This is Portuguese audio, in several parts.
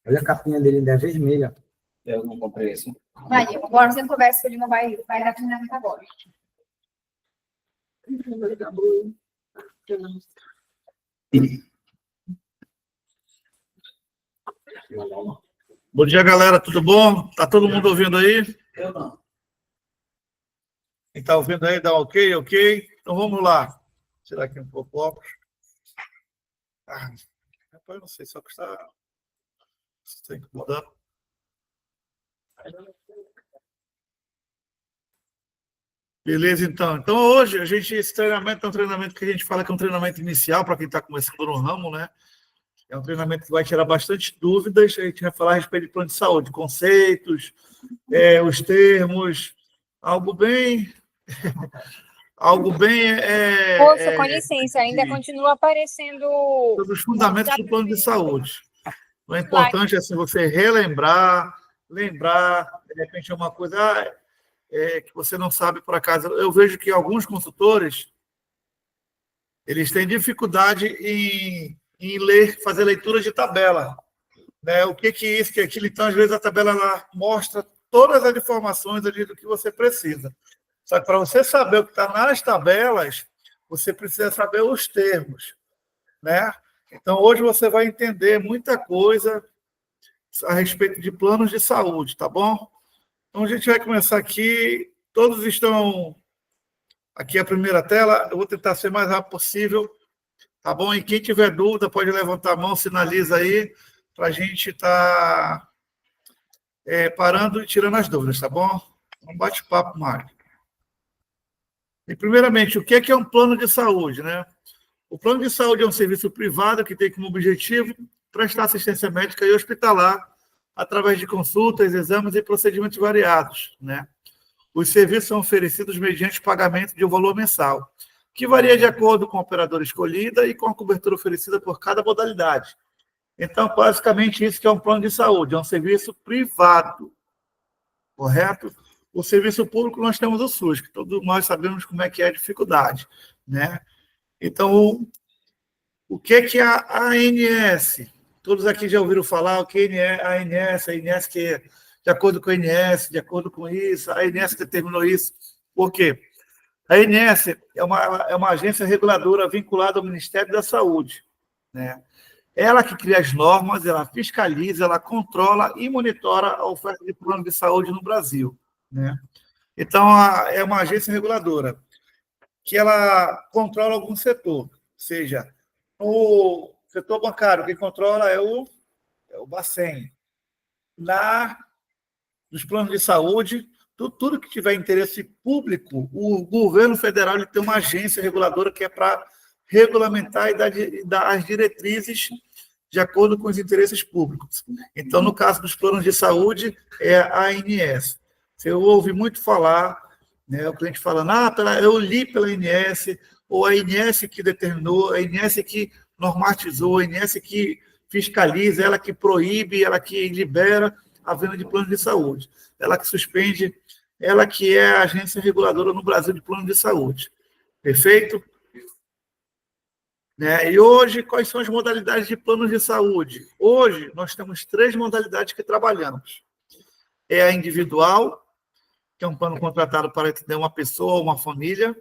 Olha a capinha dele, ainda é vermelha. Eu não comprei isso. Vai, agora você não conversa, ele não vai dar treinamento agora. Bom dia, galera, tudo bom? Tá todo mundo ouvindo aí? Eu não. Quem tá ouvindo aí, dá um ok, ok. Então vamos lá. Tirar aqui um pouco o óculos. Rapaz, não sei só que está incomodando. Beleza, então. Então, hoje, esse treinamento é um treinamento que a gente fala que é um treinamento inicial para quem está começando no ramo, né? É um treinamento que vai tirar bastante dúvidas. A gente vai falar a respeito de plano de saúde, conceitos, os termos, algo bem. Algo bem. Moça, com licença, ainda continua aparecendo. Sobre os fundamentos do plano de saúde. O importante é assim, você relembrar, lembrar, de repente é uma coisa que você não sabe por acaso. Eu vejo que alguns consultores eles têm dificuldade em ler, fazer leitura de tabela. Né? O que é isso, que é aquilo. Então, às vezes, a tabela lá mostra todas as informações ali do que você precisa. Só que para você saber o que está nas tabelas, você precisa saber os termos. Né? Então, hoje você vai entender muita coisa a respeito de planos de saúde, tá bom? Então, a gente vai começar aqui. Todos estão aqui a primeira tela. Eu vou tentar ser o mais rápido possível, tá bom? E quem tiver dúvida pode levantar a mão, sinaliza aí, para a gente estar parando e tirando as dúvidas, tá bom? Um bate-papo, Mário. E, primeiramente, o que é um plano de saúde, né? O plano de saúde é um serviço privado que tem como objetivo prestar assistência médica e hospitalar através de consultas, exames e procedimentos variados, né? Os serviços são oferecidos mediante pagamento de um valor mensal, que varia de acordo com a operadora escolhida e com a cobertura oferecida por cada modalidade. Então, basicamente, isso que é um plano de saúde, é um serviço privado, correto? O serviço público, nós temos o SUS, que todos nós sabemos como é que é a dificuldade, né? Então, o que é a ANS? Todos aqui já ouviram falar o que é a ANS, que é de acordo com a ANS, de acordo com isso, a ANS determinou isso. Por quê? A ANS é uma agência reguladora vinculada ao Ministério da Saúde, né? Ela que cria as normas, ela fiscaliza, ela controla e monitora a oferta de plano de saúde no Brasil, né? Então, é uma agência reguladora que ela controla algum setor, seja o setor bancário, quem controla é o Bacen. Nos planos de saúde, tudo que tiver interesse público, o governo federal ele tem uma agência reguladora que é para regulamentar e dar as diretrizes de acordo com os interesses públicos. Então, no caso dos planos de saúde, é a ANS. Eu ouvi muito falar, né, o cliente falando, eu li pela ANS, ou a ANS que determinou, a ANS que normatizou, a ANS que fiscaliza, ela que proíbe, ela que libera a venda de plano de saúde, ela que suspende, ela que é a agência reguladora no Brasil de plano de saúde. Perfeito? Né? E hoje, quais são as modalidades de planos de saúde? Hoje, nós temos 3 modalidades que trabalhamos. É a individual, que é um plano contratado para atender uma pessoa ou uma família,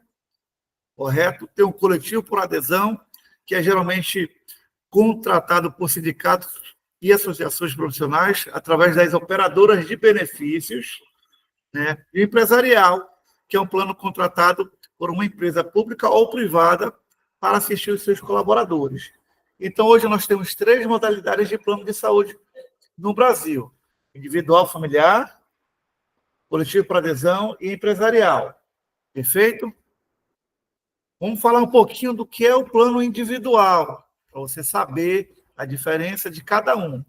correto? Tem o coletivo por adesão, que é geralmente contratado por sindicatos e associações profissionais, através das operadoras de benefícios, né? E o empresarial, que é um plano contratado por uma empresa pública ou privada para assistir os seus colaboradores. Então, hoje nós temos 3 modalidades de plano de saúde no Brasil: individual, familiar, coletivo por adesão e empresarial. Perfeito? Vamos falar um pouquinho do que é o plano individual, para você saber a diferença de cada um.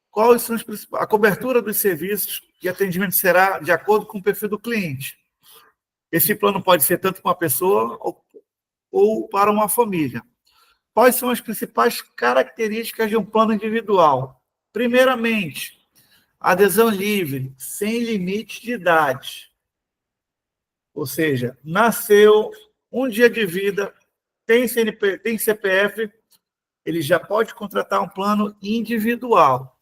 Quais são a cobertura dos serviços e atendimento será de acordo com o perfil do cliente. Esse plano pode ser tanto para uma pessoa ou para uma família. Quais são as principais características de um plano individual? Primeiramente, adesão livre, sem limite de idade. Ou seja, nasceu, um dia de vida, tem CPF, ele já pode contratar um plano individual.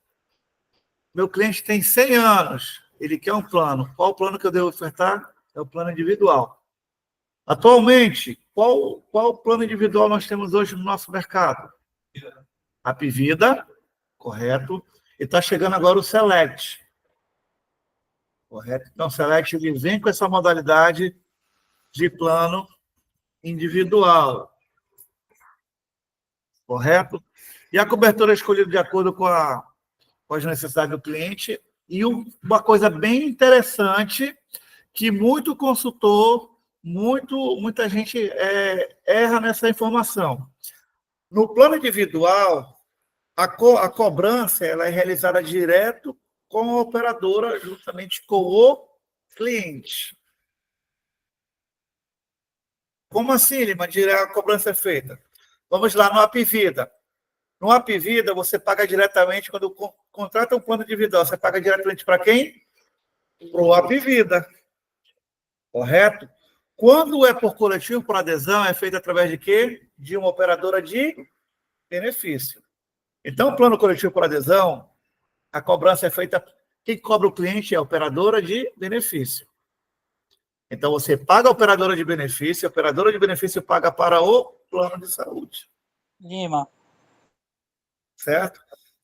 meu cliente tem 100 anos, ele quer um plano. Qual o plano que eu devo ofertar? É o plano individual. Atualmente, qual plano individual nós temos hoje no nosso mercado? Apvida, correto. E está chegando agora o Select. Correto? Então, o Select ele vem com essa modalidade de plano individual. Correto? E a cobertura é escolhida de acordo com as necessidades do cliente. E uma coisa bem interessante, que muito consultor, muita gente erra nessa informação. No plano individual, a cobrança ela é realizada direto com a operadora, justamente com o cliente. Como assim, Lima? A cobrança é feita? Vamos lá, no Apvida. No Apvida, você paga diretamente, quando contrata um plano individual, você paga diretamente para quem? Para o Apvida. Correto? Quando é por coletivo, por adesão, é feito através de quê? De uma operadora de benefício. Então, o plano coletivo por adesão, a cobrança é feita... Quem cobra o cliente é a operadora de benefício. Então, você paga a operadora de benefício paga para o plano de saúde. Lima. Certo?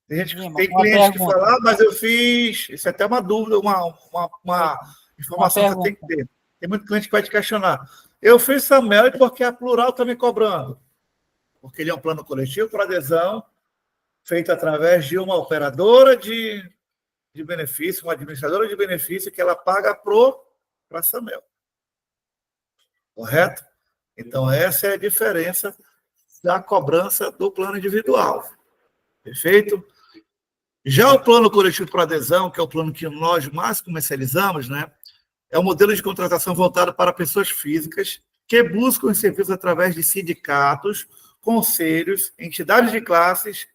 Tem Lima, cliente que fala, mas eu fiz... Isso é até uma dúvida, uma informação que você tem que ter. Tem muito cliente que vai te questionar. Eu fiz Samuel e porque a Plural está me cobrando? Porque ele é um plano coletivo por adesão, feito através de uma operadora de benefício, uma administradora de benefício, que ela paga para a Samuel. Correto? Então, essa é a diferença da cobrança do plano individual. Perfeito? Já o plano coletivo por adesão, que é o plano que nós mais comercializamos, né? É um modelo de contratação voltado para pessoas físicas que buscam os serviços através de sindicatos, conselhos, entidades de classes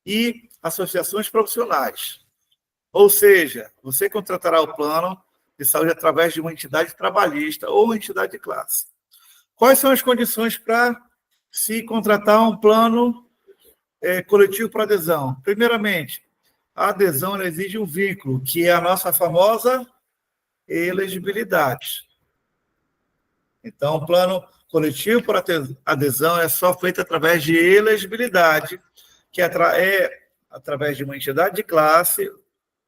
e associações profissionais. Ou seja, você contratará o plano de saúde através de uma entidade trabalhista ou uma entidade de classe. Quais são as condições para se contratar um plano coletivo para adesão? Primeiramente, a adesão ela exige um vínculo, que é a nossa famosa elegibilidade. Então, o plano coletivo por adesão é só feito através de elegibilidade, que é através de uma entidade de classe,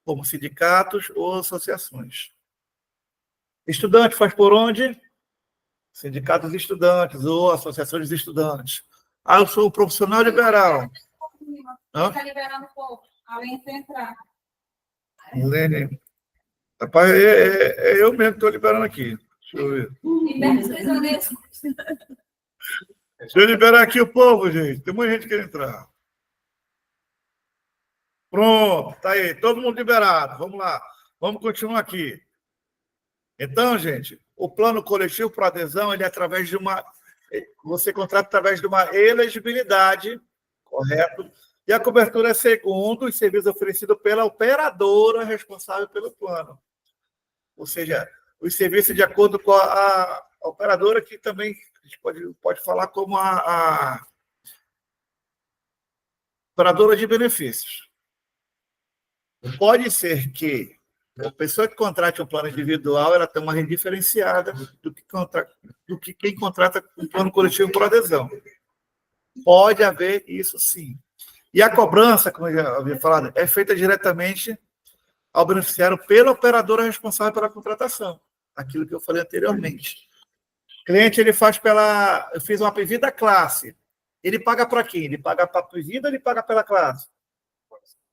como sindicatos ou associações. Estudante faz por onde? Sindicatos de estudantes ou associações de estudantes. Eu sou um profissional liberal. Está liberando um pouco, além de entrar. Lene. Rapaz, é eu mesmo que estou liberando aqui. Deixa eu ver. Deixa eu liberar aqui o povo, gente. Tem muita gente querendo entrar. Pronto, tá aí. Todo mundo liberado. Vamos lá. Vamos continuar aqui. Então, gente, o plano coletivo para adesão, ele é através de uma... Você contrata através de uma elegibilidade, correto? E a cobertura é segundo os serviços oferecidos pela operadora responsável pelo plano. Ou seja, os serviços de acordo com a operadora, que também a gente pode falar como a operadora de benefícios. Pode ser que a pessoa que contrate um plano individual ela tenha uma renda diferenciada do que quem contrata um plano coletivo por adesão. Pode haver isso, sim. E a cobrança, como eu já havia falado, é feita diretamente ao beneficiário pela operadora responsável pela contratação. Aquilo que eu falei anteriormente. O cliente, ele faz eu fiz uma Apvida classe. Ele paga para quem? Ele paga para a Apvida ou ele paga pela classe?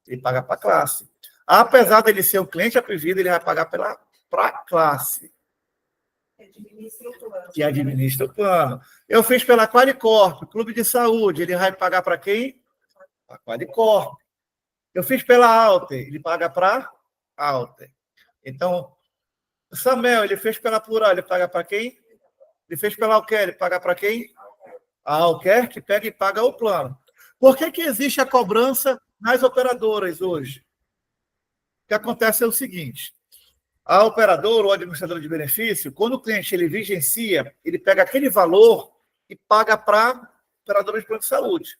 Ele paga para a classe. Apesar dele ser o cliente Apvida, ele vai pagar para a classe. Que administra o plano. Eu fiz pela Qualicorp, Clube de Saúde. Ele vai pagar para quem? A Qualicorp. Eu fiz pela Alter. Ele paga para Alter. Então, o Samuel, ele fez pela Plural. Ele paga para quem? Ele fez pela Alquer. Ele paga para quem? A Alquer que pega e paga o plano. Por que existe a cobrança nas operadoras hoje? O que acontece é o seguinte. A operadora ou administradora de benefício, quando o cliente ele vigencia, ele pega aquele valor e paga para a operadora de plano de saúde.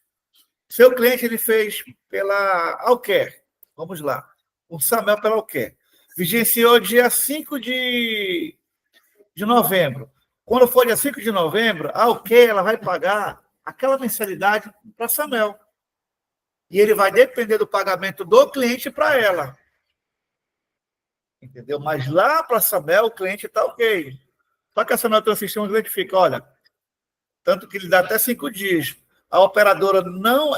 Seu cliente ele fez pela Alquer. Vamos lá. O Samel pela o quê? Vigenciou dia 5 de novembro. Quando for dia 5 de novembro, a OK, ela vai pagar aquela mensalidade para a Samel. E ele vai depender do pagamento do cliente para ela. Entendeu? Mas lá para a Samel, o cliente está OK. Só que a Samel tem um sistema que identifica, olha, tanto que ele dá até 5 dias. A operadora não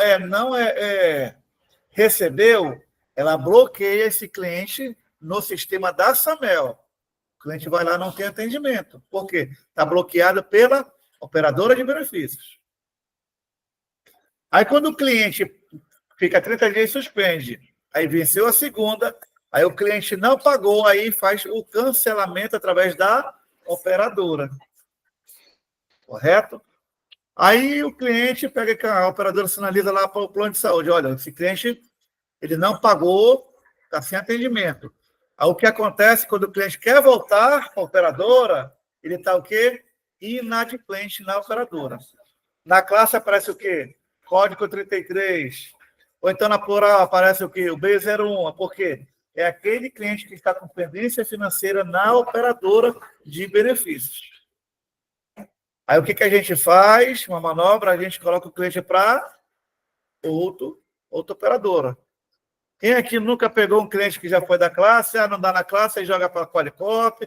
recebeu, ela bloqueia esse cliente no sistema da Samel. O cliente vai lá e não tem atendimento. Por quê? Está bloqueado pela operadora de benefícios. Aí, quando o cliente fica 30 dias e suspende, aí venceu a segunda, aí o cliente não pagou, aí faz o cancelamento através da operadora. Correto? Aí o cliente pega, a operadora sinaliza lá para o plano de saúde, olha, esse cliente ele não pagou, está sem atendimento. Aí o que acontece quando o cliente quer voltar para a operadora, ele está o quê? Inadimplente na operadora. Na classe aparece o quê? Código 33. Ou então na plural aparece o quê? O B01. Por quê? É aquele cliente que está com pendência financeira na operadora de benefícios. Aí o que a gente faz? Uma manobra, a gente coloca o cliente para outra operadora. Quem aqui nunca pegou um cliente que já foi da classe, não dá na classe, aí joga para a Qualicorp,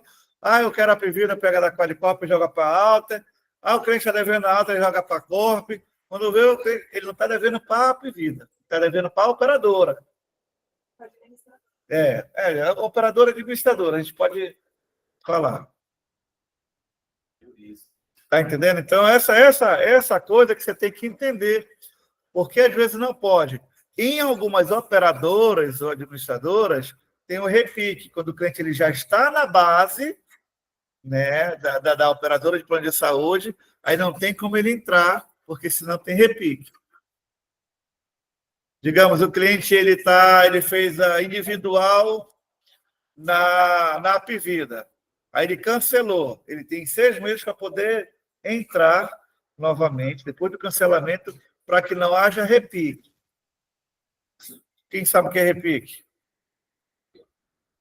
eu quero a Pivida, pega da Qualicorp e joga para a Alta, o cliente está devendo a Alta e joga para a Corp, quando vê, ele não está devendo para a Pivida, está devendo para a operadora. A operadora administradora, a gente pode falar. Está entendendo? Então, essa coisa que você tem que entender, porque às vezes não pode. Em algumas operadoras ou administradoras, tem o repique, quando o cliente ele já está na base, né, da operadora de plano de saúde, aí não tem como ele entrar, porque senão tem repique. Digamos, o cliente ele fez a individual na Apivida, aí ele cancelou, ele tem 6 meses para poder entrar novamente, depois do cancelamento, para que não haja repique. Quem sabe o que é repique?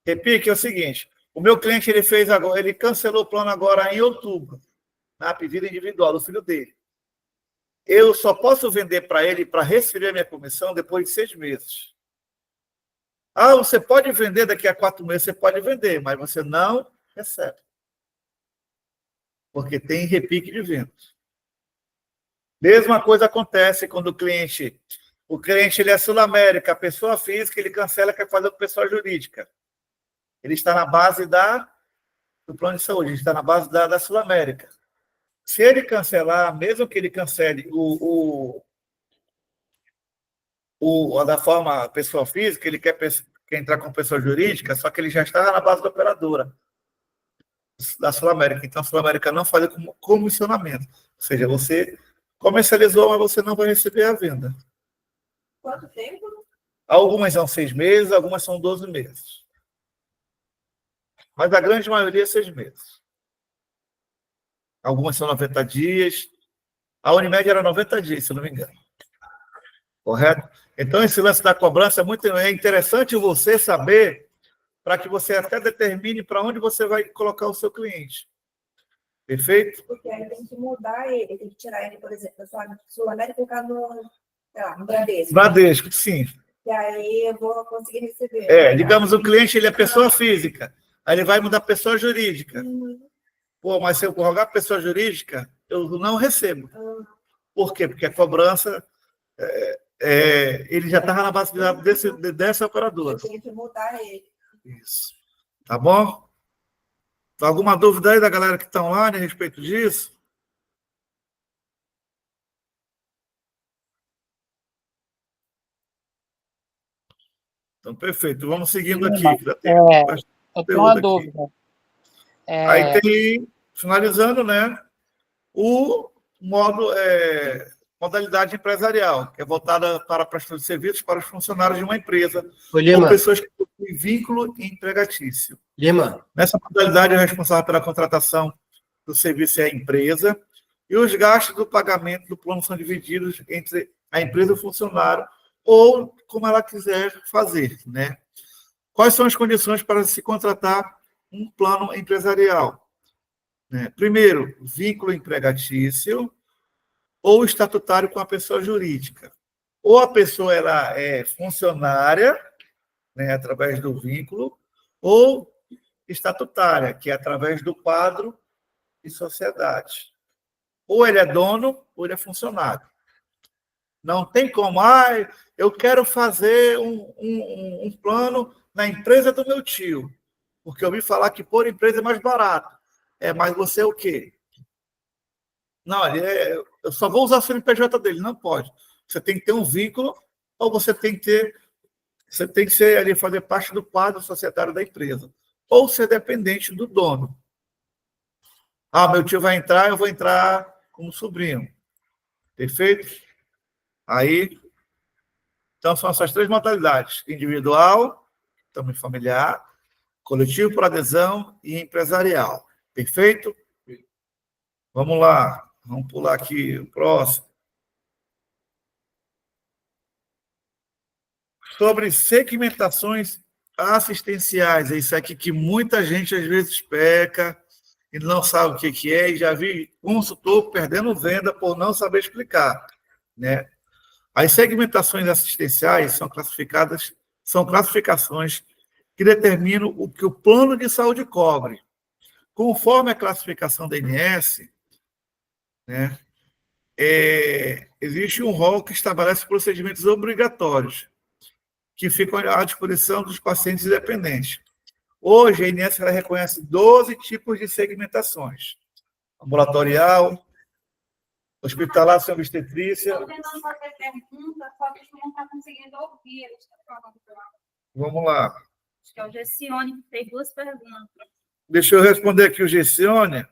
Repique é o seguinte: o meu cliente ele cancelou o plano agora em outubro, na Apivida individual do filho dele. Eu só posso vender para ele para receber a minha comissão depois de 6 meses. Você pode vender daqui a 4 meses, você pode vender, mas você não recebe. Porque tem repique de vendas. Mesma coisa acontece quando o cliente ele é Sul-América, pessoa física, ele cancela, quer fazer com pessoa jurídica. Ele está na base do plano de saúde, ele está na base da Sul-América. Se ele cancelar, mesmo que ele cancele da forma pessoa física, ele quer entrar com pessoa jurídica, só que ele já está na base da operadora da Sul-América. Então, a Sul-América não faz comissionamento. Ou seja, você comercializou, mas você não vai receber a venda. Quanto tempo? Algumas são 6 meses, algumas são 12 meses. Mas a grande maioria é 6 meses. Algumas são 90 dias. A Unimed era 90 dias, se não me engano. Correto? Então, esse lance da cobrança é interessante você saber, para que você até determine para onde você vai colocar o seu cliente. Perfeito? Porque aí tem que mudar ele, tem que tirar ele, por exemplo, da Sul-América e colocar no Bradesco. Bradesco, sim. E aí eu vou conseguir receber. Digamos, o cliente ele é pessoa física. Aí ele vai mudar pessoa jurídica. Mas se eu prorrogar pessoa jurídica, eu não recebo. Por quê? Porque a cobrança, ele já estava na base dessa operadora. Tem que mudar ele. Isso. Tá bom? Alguma dúvida aí da galera que está online a respeito disso? Então, perfeito. Vamos seguindo aqui. Eu tenho uma dúvida. Aí tem, finalizando, né, o modalidade empresarial, que é voltada para a prestação de serviços para os funcionários de uma empresa, ou pessoas que possuem vínculo empregatício. Nessa modalidade, é responsável pela contratação do serviço é a empresa, e os gastos do pagamento do plano são divididos entre a empresa e o funcionário, ou como ela quiser fazer, né? Quais são as condições para se contratar um plano empresarial? Primeiro, vínculo empregatício ou estatutário com a pessoa jurídica. Ou a pessoa ela é funcionária, através do vínculo, ou estatutária, que é através do quadro de sociedade. Ou ele é dono, ou ele é funcionário. Não tem como, eu quero fazer um plano na empresa do meu tio, porque eu ouvi falar que por empresa é mais barato. Mas você é o quê? Não, eu só vou usar o CNPJ dele. Não pode. Você tem que ter um vínculo, ou você tem que ser ali, fazer parte do quadro societário da empresa, ou ser dependente do dono. Meu tio vai entrar, eu vou entrar como sobrinho. Perfeito? Aí, então, são essas três modalidades: individual, também familiar, coletivo por adesão e empresarial. Perfeito? Vamos lá. Vamos pular aqui o próximo. Sobre segmentações assistenciais. É isso aqui que muita gente, às vezes, peca e não sabe o que é. E já vi consultor perdendo venda por não saber explicar. As segmentações assistenciais são classificações que determinam o que o plano de saúde cobre. Conforme a classificação da INS, existe um rol que estabelece procedimentos obrigatórios que ficam à disposição dos pacientes independentes. Hoje, a INS ela reconhece 12 tipos de segmentações: ambulatorial, hospitalar sem obstetrícia. Estou tentando fazer pergunta, só que a gente não está conseguindo ouvir. Vamos lá. Acho que é o Gessione que fez 2 perguntas. Deixa eu responder aqui o Gessione.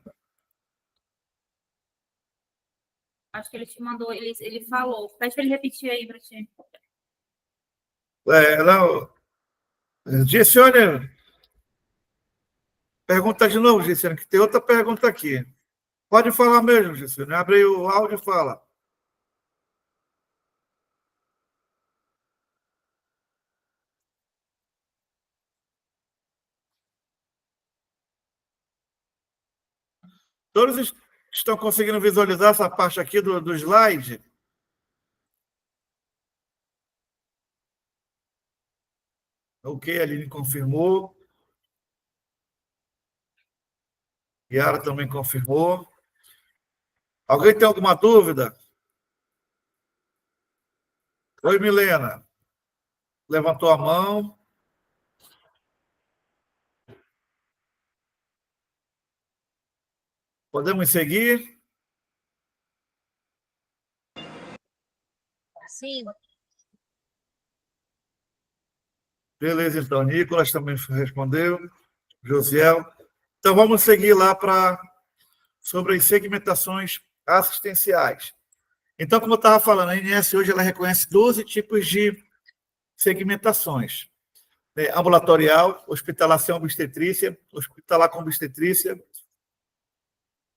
Acho que ele te mandou, ele falou. Pede para ele repetir aí para ti. Não. Gessione, pergunta de novo, Gessione, que tem outra pergunta aqui. Pode falar mesmo, Gessione. Abre aí o áudio e fala. Todos estão conseguindo visualizar essa parte aqui do slide? Ok, a Aline confirmou. Yara também confirmou. Alguém tem alguma dúvida? Oi, Milena. Levantou a mão. Podemos seguir? Sim. Beleza, então. Nicolas também respondeu. Josiel. Então, vamos seguir lá sobre as segmentações assistenciais. Então, como eu estava falando, a INS hoje ela reconhece 12 tipos de segmentações. Ambulatorial, hospitalar sem obstetrícia, hospitalar com obstetrícia,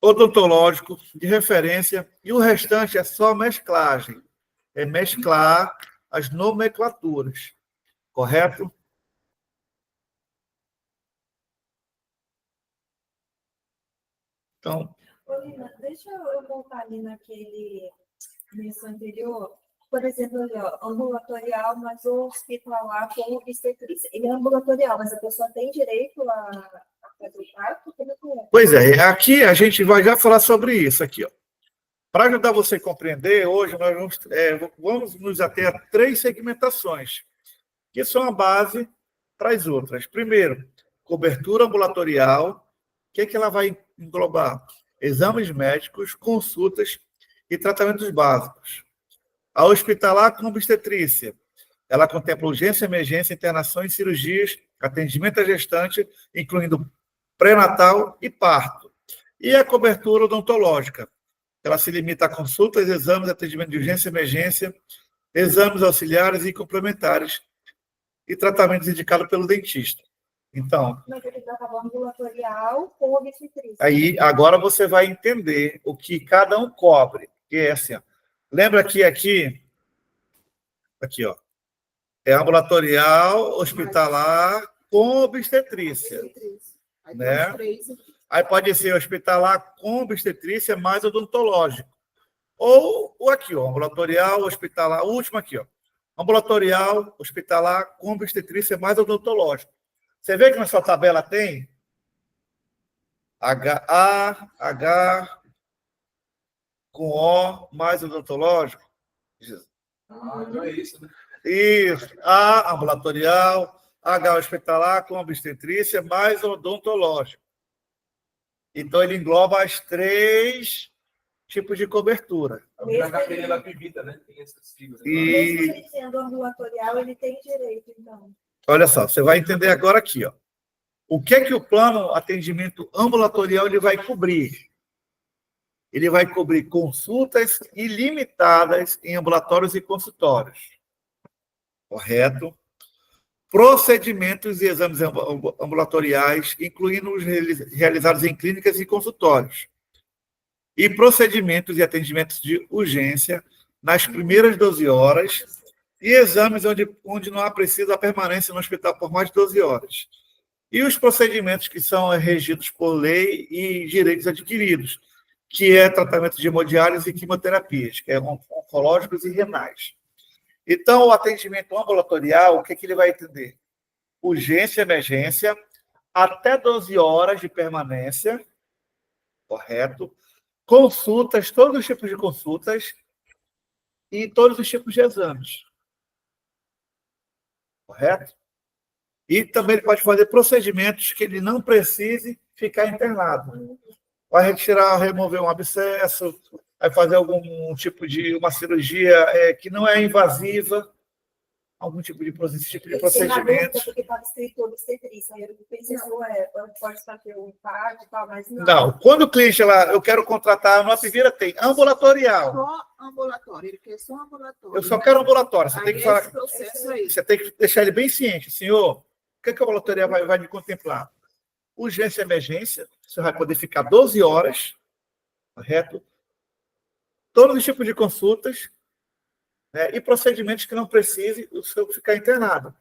odontológico, de referência, e o restante é só mesclagem. É mesclar as nomenclaturas. Correto? Então, Olina, deixa eu voltar ali nesse anterior. Por exemplo, ali, ambulatorial, mas o hospitalar com obstetrícia. Ele é ambulatorial, mas a pessoa tem direito a fazer o parto? Pois é, aqui a gente vai já falar sobre isso aqui, ó. Para ajudar você a compreender, hoje nós vamos nos ater a 3 segmentações, que são a base para as outras. Primeiro, cobertura ambulatorial. O que ela vai englobar? Exames médicos, consultas e tratamentos básicos. A hospitalar com obstetrícia. Ela contempla urgência, emergência, internação e cirurgias, atendimento à gestante, incluindo pré-natal e parto. E a cobertura odontológica. Ela se limita a consultas, exames, atendimento de urgência, emergência, exames auxiliares e complementares e tratamentos indicados pelo dentista. Então, mas ele está falando ambulatorial com obstetrícia. Aí, agora você vai entender o que cada um cobre. Que é assim, ó. Lembra que aqui, ó, é ambulatorial, hospitalar com obstetrícia. Aí Né? tem os três. Aí pode ser hospitalar com obstetrícia mais odontológico. Ou o aqui, ó, ambulatorial, hospitalar, o último aqui, ó. Ambulatorial, hospitalar com obstetrícia mais odontológico. Você vê que na sua tabela tem H com O mais odontológico. Não é isso, né? Isso. A ambulatorial, H hospitalar com obstetrícia mais odontológico. Então, ele engloba as 3 tipos de cobertura. Na carteirinha da Pivita, né? Tem essas siglas. E- Mesmo ele sendo ambulatorial, ele tem direito, então. Olha só, você vai entender agora aqui, ó. O que é que o plano atendimento ambulatorial ele vai cobrir? Ele vai cobrir consultas ilimitadas em ambulatórios e consultórios. Correto? Procedimentos e exames ambulatoriais, incluindo os realizados em clínicas e consultórios. E procedimentos e atendimentos de urgência nas primeiras 12 horas e exames onde não há precisa a permanência no hospital por mais de 12 horas. E os procedimentos que são regidos por lei e direitos adquiridos, que é tratamento de hemodiálise e quimioterapias, que é oncológicos e renais. Então, o atendimento ambulatorial, o que ele vai atender? Urgência, emergência, até 12 horas de permanência, correto? Consultas, todos os tipos de consultas e todos os tipos de exames. Correto? E também ele pode fazer procedimentos que ele não precise ficar internado. Vai retirar, remover um abscesso, vai fazer algum tipo de uma cirurgia que não é invasiva, algum tipo de procedimento. Porque estava escrito obstetrícia. Aí eu pensei, pode fazer um impacto e tal, mas não. Não, quando o cliente eu quero contratar no Apivira, tem ambulatorial. Só ambulatório, ele quer só ambulatório. Eu só quero ambulatório. Você Aí tem que falar. esse processo aí. Você tem que deixar ele bem ciente. Senhor, o que a ambulatorial vai me contemplar? Urgência e emergência, você vai poder ficar 12 horas, correto? Todos os tipos de consultas, né, e procedimentos que não precise o seu ficar internado.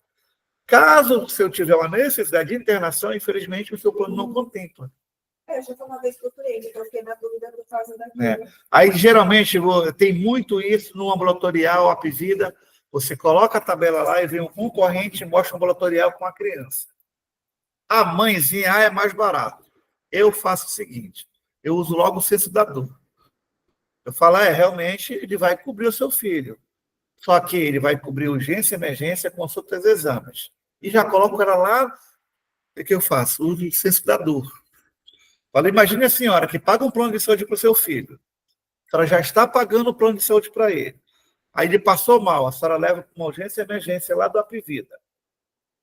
Caso o seu tiver uma necessidade de internação, infelizmente, o seu plano não contempla. Eu já foi uma vez procurei, eu fiquei na dúvida por causa daquilo. Aí, geralmente, tem muito isso no ambulatorial, Apivida. Você coloca a tabela lá e vem um concorrente e mostra o ambulatorial com a criança. A mãezinha é mais barato. Eu faço o seguinte, eu uso logo o censo da dor. Eu falo, realmente, ele vai cobrir o seu filho. Só que ele vai cobrir urgência, emergência, consultas e exames. E já coloco ela lá, o que eu faço? Uso o censo da dor. Falo, imagine a senhora que paga um plano de saúde para o seu filho. A senhora já está pagando o plano de saúde para ele. Aí ele passou mal, a senhora leva para uma urgência e emergência lá do Apivida.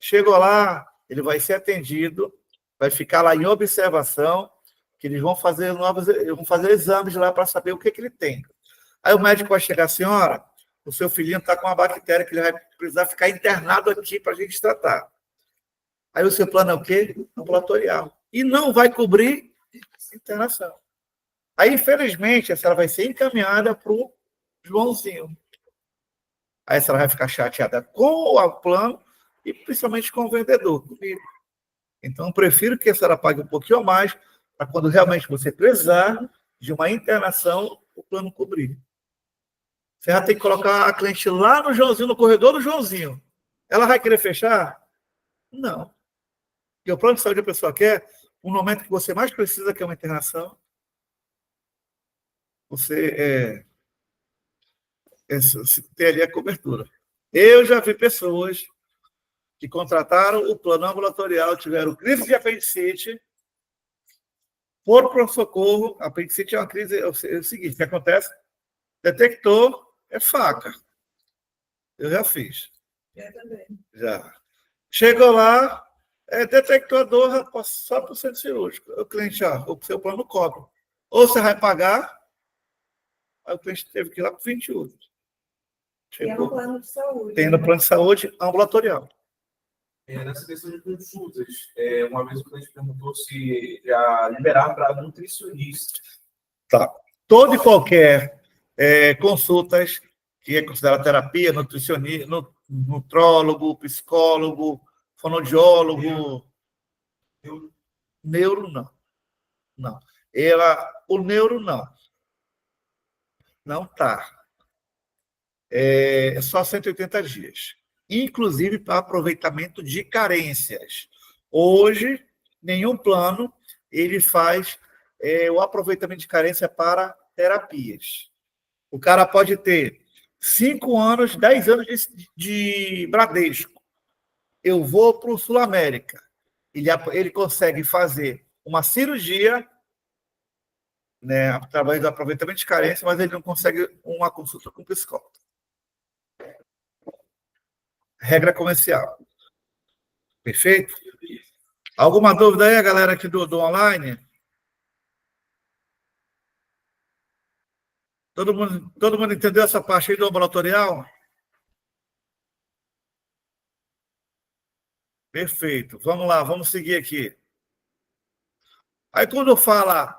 Chegou lá, ele vai ser atendido, vai ficar lá em observação, que eles vão fazer exames lá para saber o que ele tem. Aí o médico vai chegar, senhora, o seu filhinho está com uma bactéria que ele vai precisar ficar internado aqui para a gente tratar. Aí o seu plano é o quê? Ambulatorial. E não vai cobrir internação. Aí, infelizmente, a senhora vai ser encaminhada para o Joãozinho. Aí a senhora vai ficar chateada com o plano e principalmente com o vendedor, comigo. Então, eu prefiro que a senhora pague um pouquinho mais para quando realmente você precisar de uma internação, o plano cobrir. Você já tem que colocar a cliente lá no Joãozinho, no corredor do Joãozinho. Ela vai querer fechar? Não. Porque o plano de saúde a pessoa quer, no momento que você mais precisa, que é uma internação, você tem ali a cobertura. Eu já vi pessoas que contrataram o plano ambulatorial, tiveram crise de apendicite, foram para o socorro. A apendicite é uma crise, é o seguinte, o que acontece? Detector é faca. Eu já fiz. Eu também. Já. Chegou lá, detectou a dor só para o centro cirúrgico. O cliente, o seu plano cobre. Ou você vai pagar, aí o cliente teve que ir lá para 21. Tem no plano de saúde. Tem no plano de saúde ambulatorial. Nessa questão de consultas, uma vez o cliente perguntou se já liberar para nutricionista. Tá. Todo e qualquer consultas que é considerada terapia, nutricionista, nutrólogo, psicólogo, fonoaudiólogo, neuro não. Não. O neuro não tá. É só 180 dias. Inclusive para aproveitamento de carências. Hoje, nenhum plano ele faz o aproveitamento de carência para terapias. O cara pode ter 5 anos, 10 anos de Bradesco. Eu vou para o Sul América. Ele consegue fazer uma cirurgia, né, através do aproveitamento de carência, mas ele não consegue uma consulta com psicólogo. Regra comercial. Perfeito? Alguma dúvida aí, galera aqui do online? Todo mundo entendeu essa parte aí do ambulatorial? Perfeito. Vamos lá, vamos seguir aqui. Aí, quando fala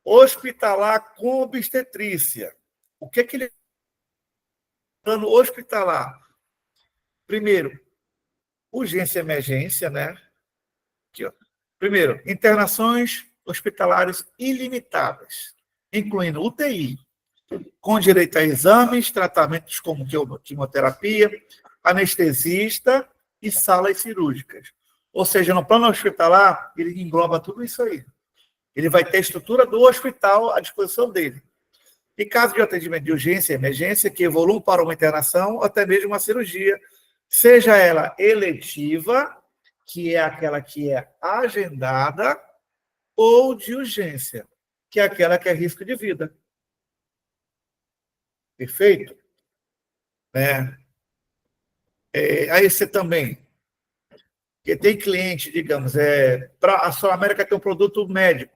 hospitalar com obstetrícia, o que ele está falando hospitalar? Primeiro, urgência e emergência, né? Aqui, ó. Primeiro, internações hospitalares ilimitadas, incluindo UTI, com direito a exames, tratamentos como quimioterapia, anestesista e salas cirúrgicas. Ou seja, no plano hospitalar, ele engloba tudo isso aí. Ele vai ter a estrutura do hospital à disposição dele. Em caso de atendimento de urgência e emergência, que evoluam para uma internação, ou até mesmo uma cirurgia, seja ela eletiva, que é aquela que é agendada, ou de urgência, que é aquela que é risco de vida. Perfeito? Aí você também, que tem cliente, digamos, a Sul América tem um produto médico,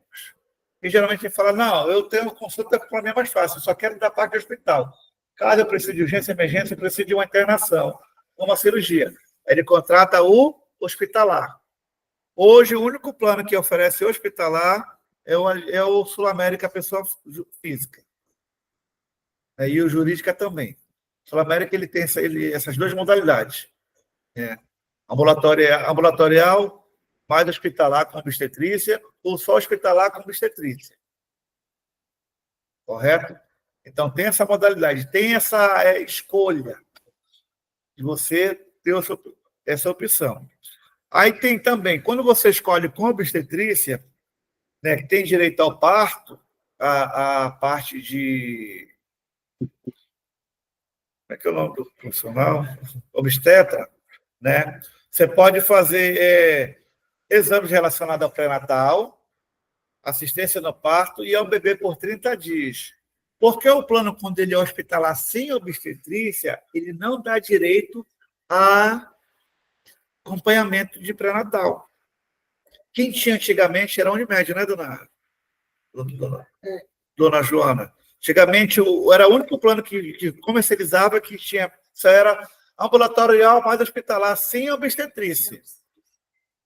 e geralmente ele fala, não, eu tenho consulta para mim é mais fácil, eu só quero dar parte do hospital. Caso eu precise de urgência, emergência, eu preciso de uma internação, uma cirurgia. Aí ele contrata o hospitalar. Hoje, o único plano que oferece hospitalar é o Sul América Pessoa Física. E o Jurídica também. O Sul América ele tem essas duas modalidades. Ambulatorial, mais hospitalar com obstetrícia, ou só hospitalar com obstetrícia. Correto? Então, tem essa modalidade, tem essa escolha de você ter essa opção. Aí tem também, quando você escolhe com obstetrícia, né, que tem direito ao parto, a parte de... Como é que é o nome do profissional? Obstetra, né? Você pode fazer exames relacionados ao pré-natal, assistência no parto e ao bebê por 30 dias. Porque o plano, quando ele é hospitalar sem obstetrícia, ele não dá direito a acompanhamento de pré-natal. Quem tinha antigamente era a Unimed, né, dona Joana? Antigamente era o único plano que comercializava que tinha, isso era ambulatorial mais hospitalar, sem obstetrícia.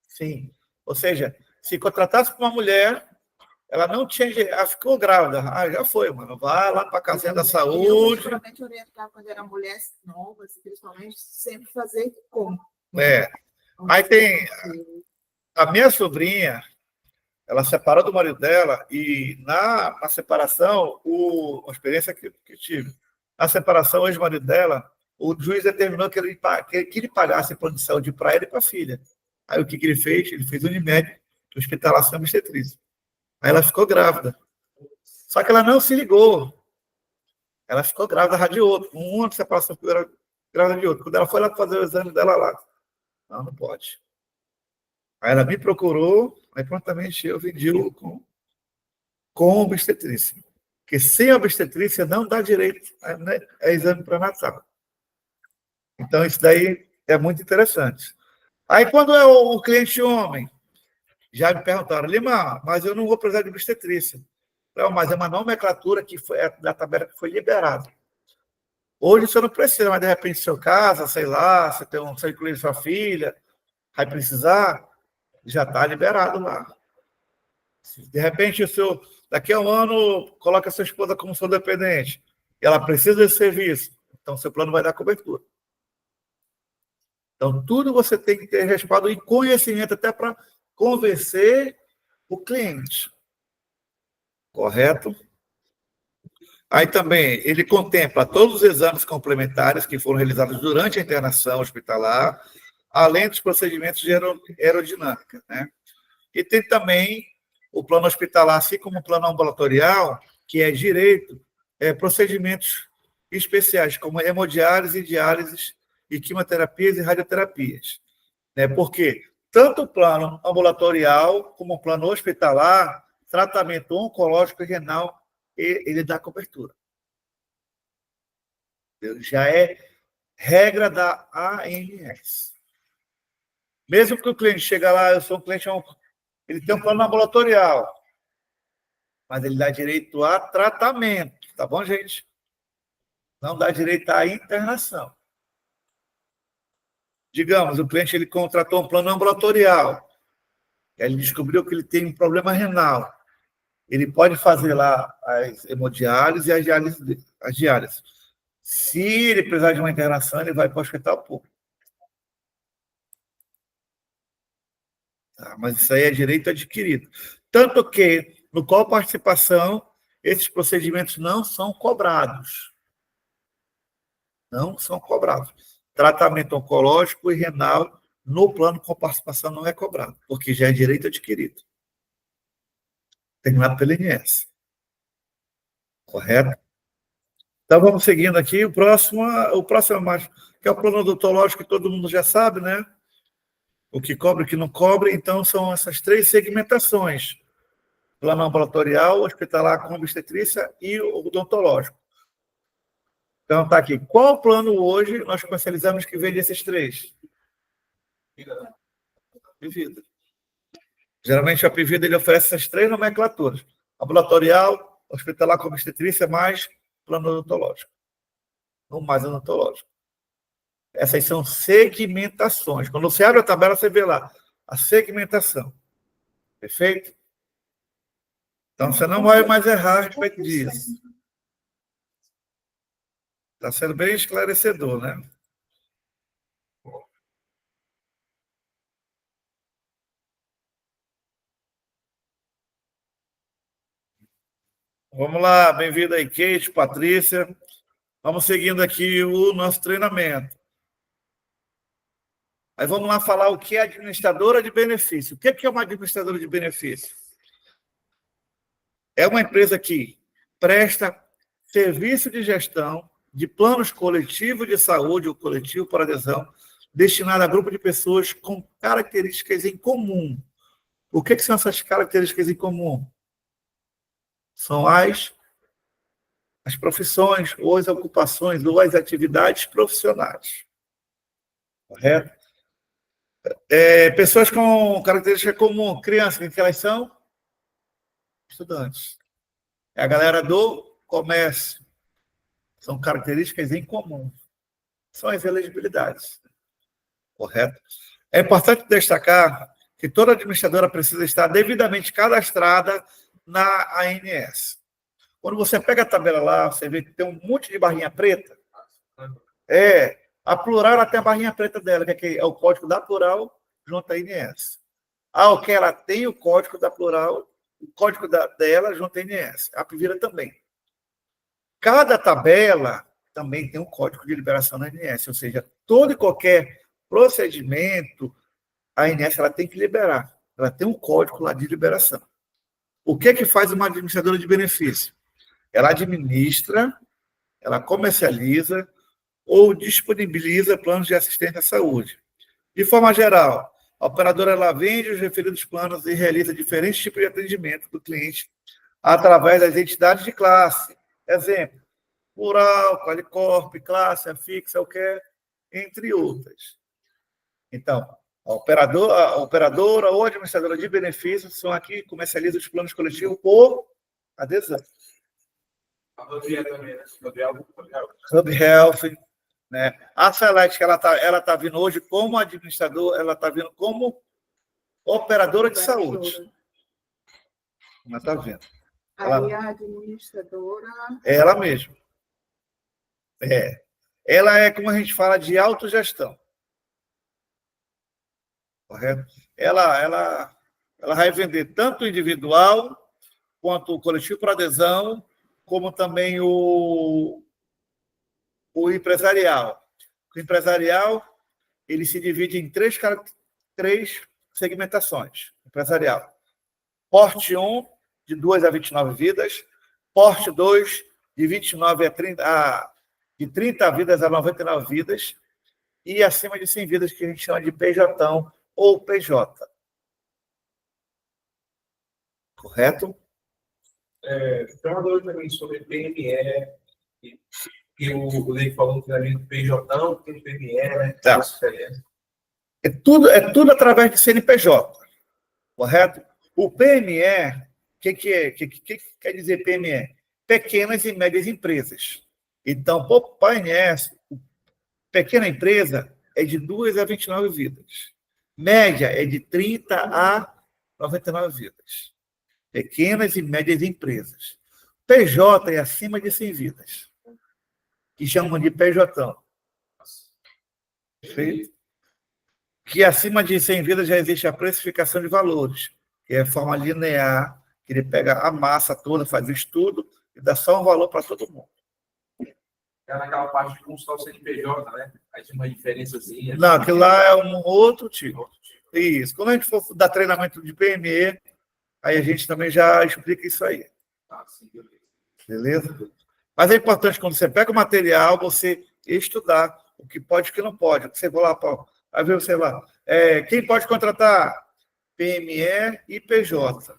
Sim. Ou seja, se contratasse com uma mulher, ela não tinha, ela ficou grávida. Já foi, mano. Vai lá para a casinha da saúde. Eu geralmente orientava quando era mulheres novas, principalmente, sempre fazer com. Aí tem a minha sobrinha, ela separou do marido dela e na separação, a experiência que tive, na separação, o ex-marido dela, o juiz determinou que ele pagasse plano de saúde para ele e para a filha. Aí o que ele fez? Ele fez Unimed, hospitalar sem obstetrícia. Aí ela ficou grávida. Só que ela não se ligou. Ela ficou grávida de outro. Um ano de separação, era grávida de outro. Quando ela foi lá fazer o exame dela lá, não pode. Aí ela me procurou, aí prontamente eu vendi com obstetrícia. Porque sem obstetrícia não dá direito a exame pré-natal. Então, isso daí é muito interessante. Aí, quando é o cliente homem, já me perguntaram, Lima, mas eu não vou precisar de obstetrícia. Não, mas é uma nomenclatura que foi da tabela que foi liberada. Hoje você não precisa, mas de repente seu caso, sei lá, você inclui sua filha, vai precisar, já está liberado lá. De repente, daqui a um ano, coloca a sua esposa como sua dependente, e ela precisa desse serviço, então seu plano vai dar cobertura. Então, tudo você tem que ter respaldo e conhecimento até para convencer o cliente. Correto? Aí também, ele contempla todos os exames complementares que foram realizados durante a internação hospitalar, além dos procedimentos de aerodinâmica, né? E tem também o plano hospitalar, assim como o plano ambulatorial, que é direito, procedimentos especiais, como hemodiálise, diálise, e quimioterapias e radioterapias. Né? Porque tanto o plano ambulatorial como o plano hospitalar, tratamento oncológico e renal, ele dá cobertura. Já é regra da ANS. Mesmo que o cliente chegue lá, eu sou um cliente, ele tem um plano ambulatorial, mas ele dá direito a tratamento, tá bom, gente? Não dá direito à internação. Digamos, o cliente ele contratou um plano ambulatorial, e aí ele descobriu que ele tem um problema renal. Ele pode fazer lá as hemodiálise e as diálises. Se ele precisar de uma internação, ele vai para o hospital público. Tá? Mas isso aí é direito adquirido. Tanto que, no qual participação, esses procedimentos não são cobrados. Não são cobrados. Tratamento oncológico e renal no plano com participação não é cobrado, porque já é direito adquirido. Terminado pela INS. Correto? Então, vamos seguindo aqui. O próximo é mais, que é o plano odontológico, que todo mundo já sabe, né? O que cobre e o que não cobre. Então, são essas 3 segmentações. Plano ambulatorial, hospitalar com obstetrícia e o odontológico. Então, está aqui. Qual plano hoje nós comercializamos que vende esses 3? Apivida. Geralmente, a Apivida ele oferece essas 3 nomenclaturas. Ambulatorial, hospitalar com obstetrícia, mais plano odontológico. Não mais odontológico. Essas são segmentações. Quando você abre a tabela, você vê lá a segmentação. Perfeito? Então, você não vai mais errar a respeito disso. Está sendo bem esclarecedor, né? Vamos lá, bem-vindo aí, Kate, Patrícia. Vamos seguindo aqui o nosso treinamento. Aí vamos lá falar o que é administradora de benefício. O que é uma administradora de benefício? É uma empresa que presta serviço de gestão de planos coletivos de saúde ou coletivo por adesão, destinado a grupo de pessoas com características em comum. O que são essas características em comum? São as profissões, ou as ocupações, ou as atividades profissionais. Correto? Pessoas com característica comum. Crianças, que elas são? Estudantes. É a galera do comércio. São características em comum. São as elegibilidades. Correto? É importante destacar que toda administradora precisa estar devidamente cadastrada na ANS. Quando você pega a tabela lá, você vê que tem um monte de barrinha preta. A plural ela tem a barrinha preta dela, que é o código da plural junto à ANS. Ok, ela tem o código da plural, o código dela junto à ANS. A Apivida também. Cada tabela também tem um código de liberação na ANS, ou seja, todo e qualquer procedimento, a ANS ela tem que liberar. Ela tem um código lá de liberação. O que faz uma administradora de benefício? Ela administra, ela comercializa ou disponibiliza planos de assistência à saúde. De forma geral, a operadora ela vende os referidos planos e realiza diferentes tipos de atendimento do cliente através das entidades de classe. Exemplo, Plural, Qualicorp, Classe, Afixa, entre outras. Então, a operadora ou administradora de benefícios são aqui que comercializam os planos coletivos por adesão. A Hub também, né? Hub Health, né? A Select, que ela tá vindo hoje como administrador, ela está vindo como operadora de saúde. Ela está vendo. Aí a administradora. Ela mesma. Ela é, como a gente fala, de autogestão. correto? Ela vai vender tanto o individual, quanto o coletivo por adesão, como também o empresarial. O empresarial, ele se divide em três segmentações. Empresarial. Porte 1, de 2 a 29 vidas. Porte 2, de 29 de 30 vidas a 99 vidas. E acima de 100 vidas, que a gente chama de PJ ou PJ. Correto? Tem uma dúvida também sobre PME, que o Lei falou no treinamento PJ, tem PME, né? Tá. É tudo através de CNPJ, correto? O PME, o que quer dizer PME? Pequenas e médias empresas. Então, por PNS, pequena empresa é de 2 a 29 vidas. Média é de 30 a 99 vidas. Pequenas e médias empresas. PJ é acima de 100 vidas, que chamam de PJ. Perfeito? Que acima de 100 vidas já existe a precificação de valores, que é a forma linear, que ele pega a massa toda, faz o estudo e dá só um valor para todo mundo. É naquela parte de consultar o CNPJ, né? Aí tem uma diferençazinha. Não, aquilo lá é um outro tipo. Isso. Quando a gente for dar treinamento de PME, aí a gente também já explica isso aí. Tá, sim, beleza. Beleza? Mas é importante, quando você pega o material, você estudar o que pode e o que não pode. Você vai lá, aí vê você lá. Quem pode contratar? PME e PJ.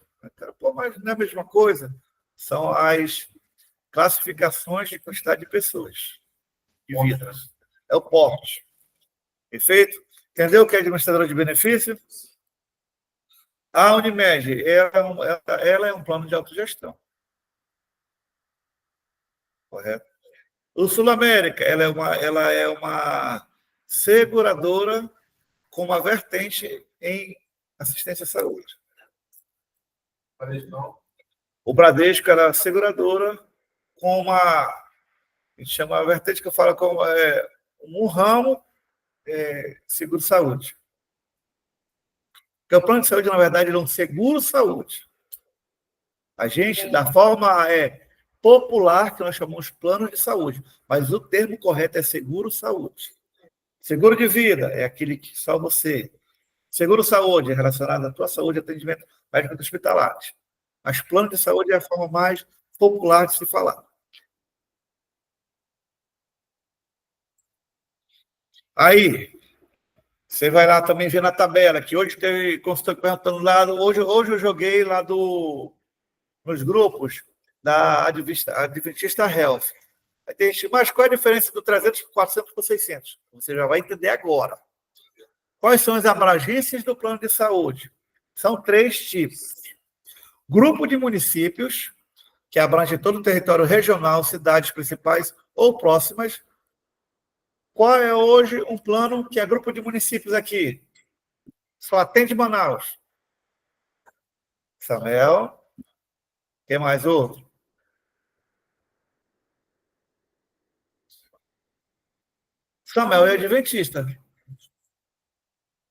Pô, mas não é a mesma coisa? São as classificações de quantidade de pessoas, de vidas. É o porte. Perfeito? Entendeu o que é administradora de benefício? A Unimed, ela é um plano de autogestão. Correto? O Sul América, ela é uma seguradora com uma vertente em assistência à saúde. O Bradesco era a seguradora com uma, a gente chama a vertente que eu falo como um ramo seguro-saúde. Porque o plano de saúde, na verdade, é um seguro-saúde. A gente, da forma popular, que nós chamamos plano de saúde, mas o termo correto é seguro-saúde. Seguro de vida é aquele que só você. Seguro-saúde é relacionado à tua saúde e atendimento médico hospitalar. Mas plano de saúde é a forma mais popular de se falar. Aí, você vai lá também ver na tabela, que hoje teve consultor perguntando lá, hoje eu joguei lá nos grupos da Adventista Health. Aí tem gente, mas qual é a diferença do 300 para 400 para 600? Você já vai entender agora. Quais são as abrangências do plano de saúde? São 3 tipos. Grupo de municípios, que abrange todo o território regional, cidades principais ou próximas. Qual é hoje um plano que é grupo de municípios aqui? Só atende Manaus. Samuel. Quem mais outro? Samuel é adventista.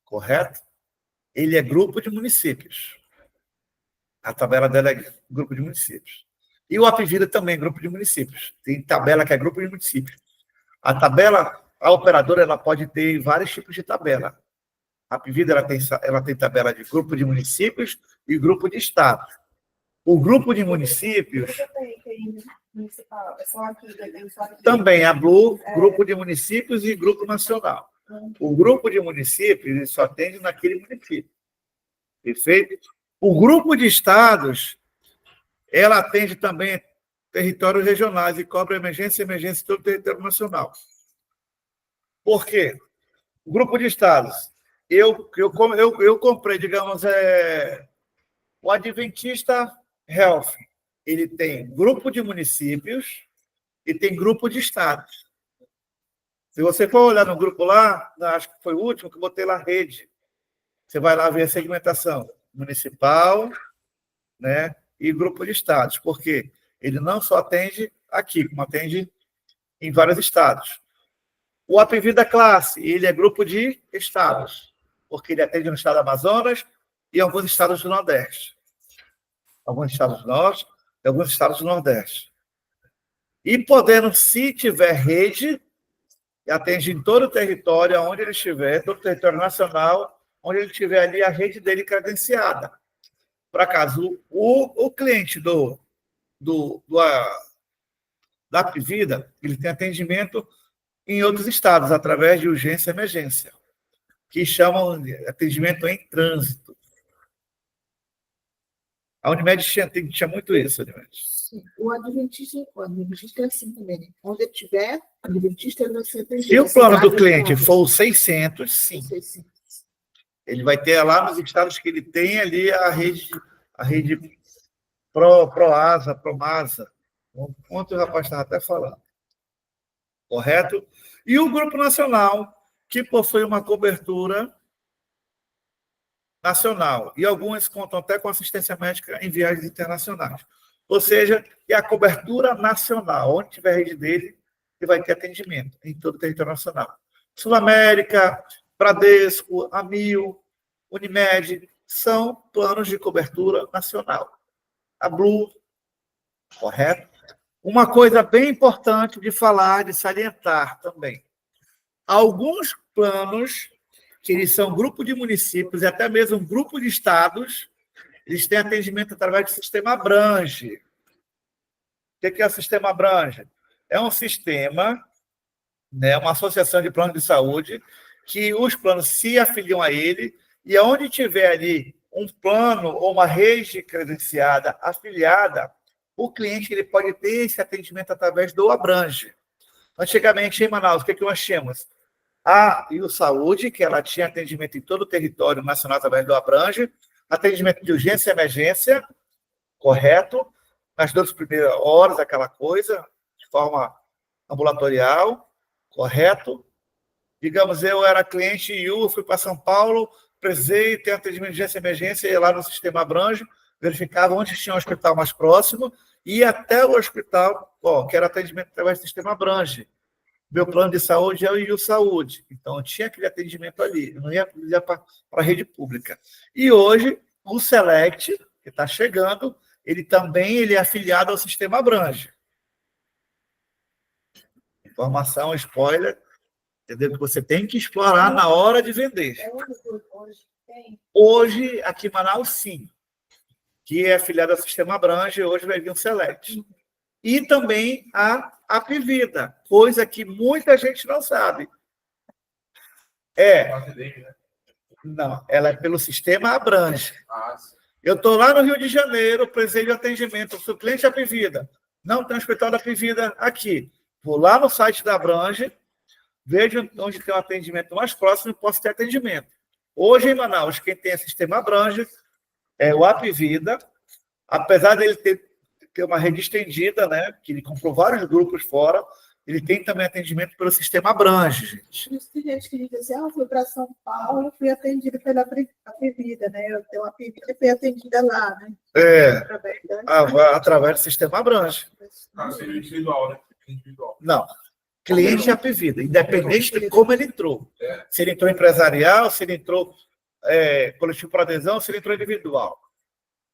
Correto? Ele é grupo de municípios. A tabela dela é grupo de municípios. E o Apvida também é grupo de municípios. Tem tabela que é grupo de municípios. A tabela, a operadora, ela pode ter vários tipos de tabela. A Apvida, ela tem tabela de grupo de municípios e grupo de estado. O grupo de municípios... Também a Blue, grupo de municípios e grupo nacional. O grupo de municípios, ele só atende naquele município. Perfeito? O grupo de estados, ela atende também territórios regionais e cobre emergência em todo o território nacional. Por quê? O grupo de estados, eu comprei, digamos, o Adventista Health. Ele tem grupo de municípios e tem grupo de estados. Se você for olhar no grupo lá, acho que foi o último que eu botei lá, rede. Você vai lá ver a segmentação municipal, né, e grupo de estados. Por quê? Ele não só atende aqui, como atende em vários estados. O Apvida Classe, ele é grupo de estados. porque ele atende no estado do Amazonas e alguns estados do Nordeste. Alguns estados do Norte e alguns estados do Nordeste. E podendo, se tiver rede, atende em todo o território, onde ele estiver, todo o território nacional, onde ele tiver ali a rede dele credenciada. Por acaso, o cliente da Apivida, ele tem atendimento em outros estados, através de urgência e emergência, que chamam de atendimento em trânsito. A Unimed tinha muito isso, Unimed. Sim. O adventista é assim também, né? Onde ele tiver, o adventista ele vai ser atendido. Se o plano do cliente for for o 600, sim. Ele vai ter lá nos estados que ele tem ali a rede Proasa, Promasa. Ontem o rapaz estava até falando. Correto? E o Grupo Nacional, que possui uma cobertura nacional. E alguns contam até com assistência médica em viagens internacionais. Ou seja, é a cobertura nacional. Onde tiver a rede dele, ele vai ter atendimento em todo o território nacional. Sul América, Bradesco, Amil, Unimed, são planos de cobertura nacional. A Blue, correto? Uma coisa bem importante de falar, de salientar também. Alguns planos, que eles são grupo de municípios e até mesmo um grupo de estados, eles têm atendimento através do sistema Abrange. O que é o sistema Abrange? É um sistema, né, uma associação de planos de saúde, que os planos se afiliam a ele, e onde tiver ali um plano ou uma rede credenciada afiliada, o cliente ele pode ter esse atendimento através do Abrange. Antigamente, em Manaus, o que nós tínhamos? A Rio Saúde, que ela tinha atendimento em todo o território nacional através do Abrange, atendimento de urgência e emergência, correto, nas 2 primeiras horas, aquela coisa, de forma ambulatorial, correto. Digamos, eu era cliente e eu fui para São Paulo, precisei ter atendimento de urgência e emergência, ia lá no sistema Abrange, verificava onde tinha um hospital mais próximo, e até o hospital, que era atendimento através do sistema Abrange. Meu plano de saúde é o IU Saúde. Então, eu tinha aquele atendimento ali. Eu não ia para a rede pública. E hoje, o Select, que está chegando, ele é afiliado ao sistema Abrange. Informação, spoiler, entendeu? Que você tem que explorar na hora de vender. Hoje, aqui em Manaus, sim. Que é afiliado ao sistema Abrange, hoje vai vir um Select. E também a Apivida, coisa que muita gente não sabe. Não, ela é pelo sistema Abrange. Eu estou lá no Rio de Janeiro, precisei de atendimento, sou cliente Apivida. Não tem um hospital da Apivida aqui. Vou lá no site da Abrange, vejo onde tem um atendimento mais próximo e posso ter atendimento. Hoje, em Manaus, quem tem sistema Abrange é o Apivida, apesar dele ter uma rede estendida, né? Que ele comprou vários grupos fora, ele tem também atendimento pelo sistema Abrange, gente. Tem gente que diz assim, eu fui para São Paulo, fui atendida pela Apivida, né? Eu tenho uma Apivida e fui atendida lá, né? Através do sistema Abrange. Seria individual, né? Individual. Não. Cliente é Apivida, independente de como ele entrou. Se ele entrou empresarial, se ele entrou coletivo por adesão, se ele entrou individual.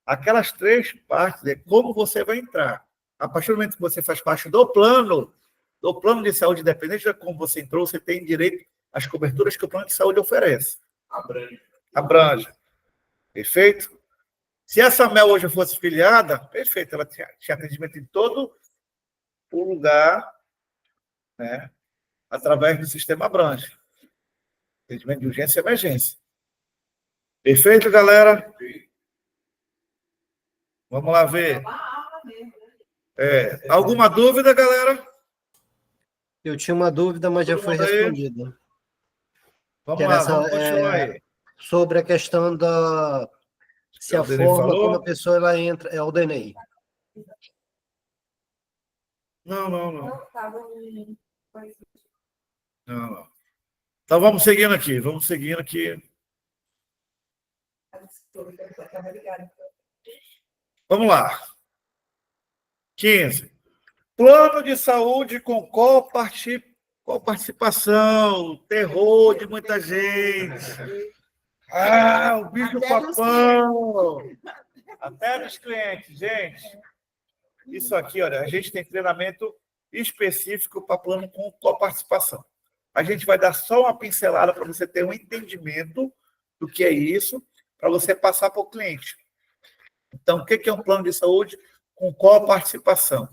Aquelas 3 partes é como você vai entrar. A partir do momento que você faz parte do plano de saúde, independente de como você entrou, você tem direito às coberturas que o plano de saúde oferece. Abrange. Perfeito? Se essa Mel hoje fosse filiada, perfeito, ela tinha atendimento em todo o lugar, né, através do sistema Abrange. Atendimento de urgência e emergência. Perfeito, galera? Vamos lá ver. Alguma dúvida, galera? Eu tinha uma dúvida, mas já foi respondida. Vamos lá, vamos continuar aí. Sobre a questão da... Se a forma como a pessoa ela entra é o DNI. Não. Então, vamos seguindo aqui. Vamos lá. 15. Plano de saúde com coparticipação, terror de muita gente. Ah, o bicho Até dos papão! Até dos clientes, gente. Isso aqui, olha, a gente tem treinamento específico para plano com coparticipação. A gente vai dar só uma pincelada para você ter um entendimento do que é isso, para você passar para o cliente. Então, o que é um plano de saúde com coparticipação?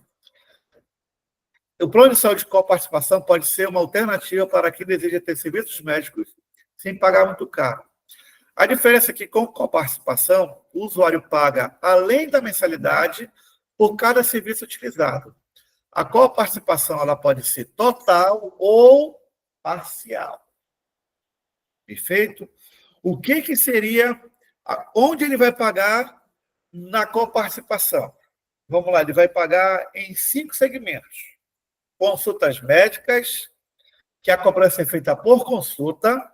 O plano de saúde de coparticipação pode ser uma alternativa para quem deseja ter serviços médicos sem pagar muito caro. A diferença é que, com coparticipação, o usuário paga, além da mensalidade, por cada serviço utilizado. A coparticipação ela pode ser total ou parcial. Perfeito? O que seria, onde ele vai pagar na coparticipação? Vamos lá, ele vai pagar em 5 segmentos. Consultas médicas, que a cobrança é feita por consulta,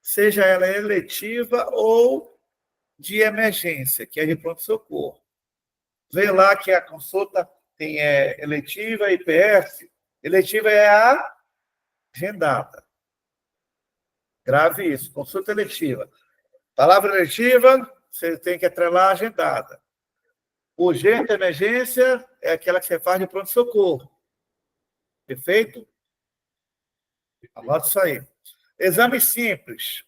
seja ela eletiva ou de emergência, que é de pronto-socorro. Vê lá que a consulta tem eletiva e IPS. Eletiva é a agendada. Grave isso, consulta eletiva. Palavra eletiva, você tem que atrelar a agendada. Urgente, emergência, é aquela que você faz de pronto-socorro. Perfeito? Anota isso aí. Exames simples.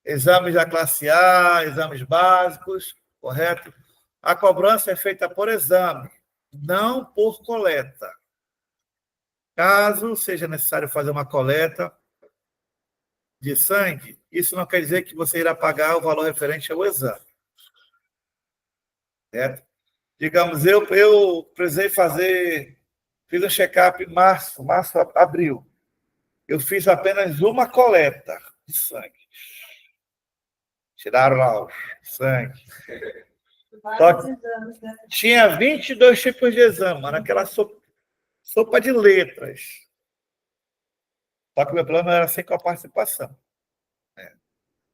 Exames da classe A, exames básicos, correto? A cobrança é feita por exame, não por coleta. Caso seja necessário fazer uma coleta de sangue, isso não quer dizer que você irá pagar o valor referente ao exame. Certo? Digamos, eu precisei fiz um check-up em março, abril. Eu fiz apenas uma coleta de sangue. Tiraram lá o sangue. Vários exames, né? Tinha 22 tipos de exame, naquela sopa de letras. Só que o meu plano era sem coparticipação.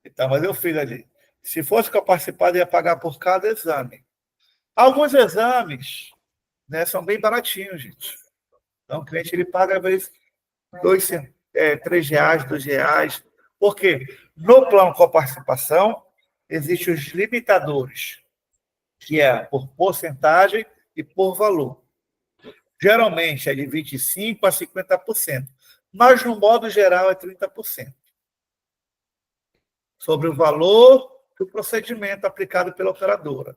Então, mas eu fiz ali. Se fosse coparticipado, eu ia pagar por cada exame. Alguns exames, né, são bem baratinhos, gente. Então, o cliente ele paga, às vezes, R$3, R$2. Por quê? No plano coparticipação, existem os limitadores, que é por porcentagem e por valor. Geralmente é de 25% a 50%, mas no modo geral é 30%. Sobre o valor do procedimento aplicado pela operadora,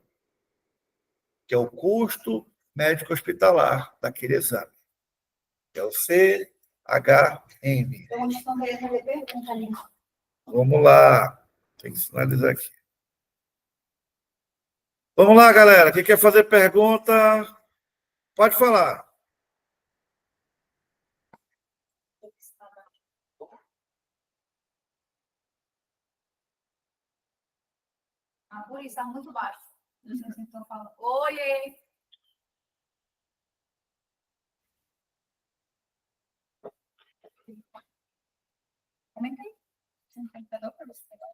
que é o custo médico hospitalar daquele exame, que é o CHM. Então, nós estamos querendo fazer pergunta ali. Vamos lá, tem que sinalizar aqui. Vamos lá, galera. Quem quer fazer pergunta, pode falar. Por isso, está muito baixo. Não sei se vocês estão falando. Oiê! Comenta aí. Você não tem computador para você pegar?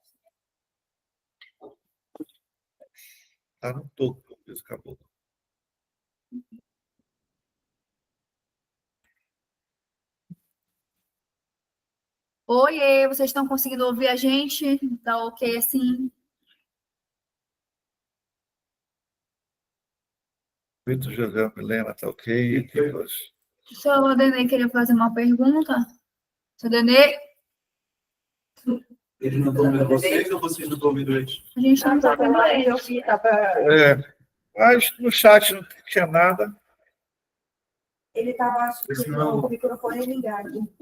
Está no topo, acabou. Oiê, vocês estão conseguindo ouvir a gente? Tá ok assim? Vitor José Milena, tá ok. O senhor Denê queria fazer uma pergunta? Senhor Denê, Ele não está ouvindo vocês ou vocês não estão ouvindo eles? a gente não está vendo ele. Eu vi, tava Mas no chat não tinha nada. Ele estava, acho que, com o microfone ligado.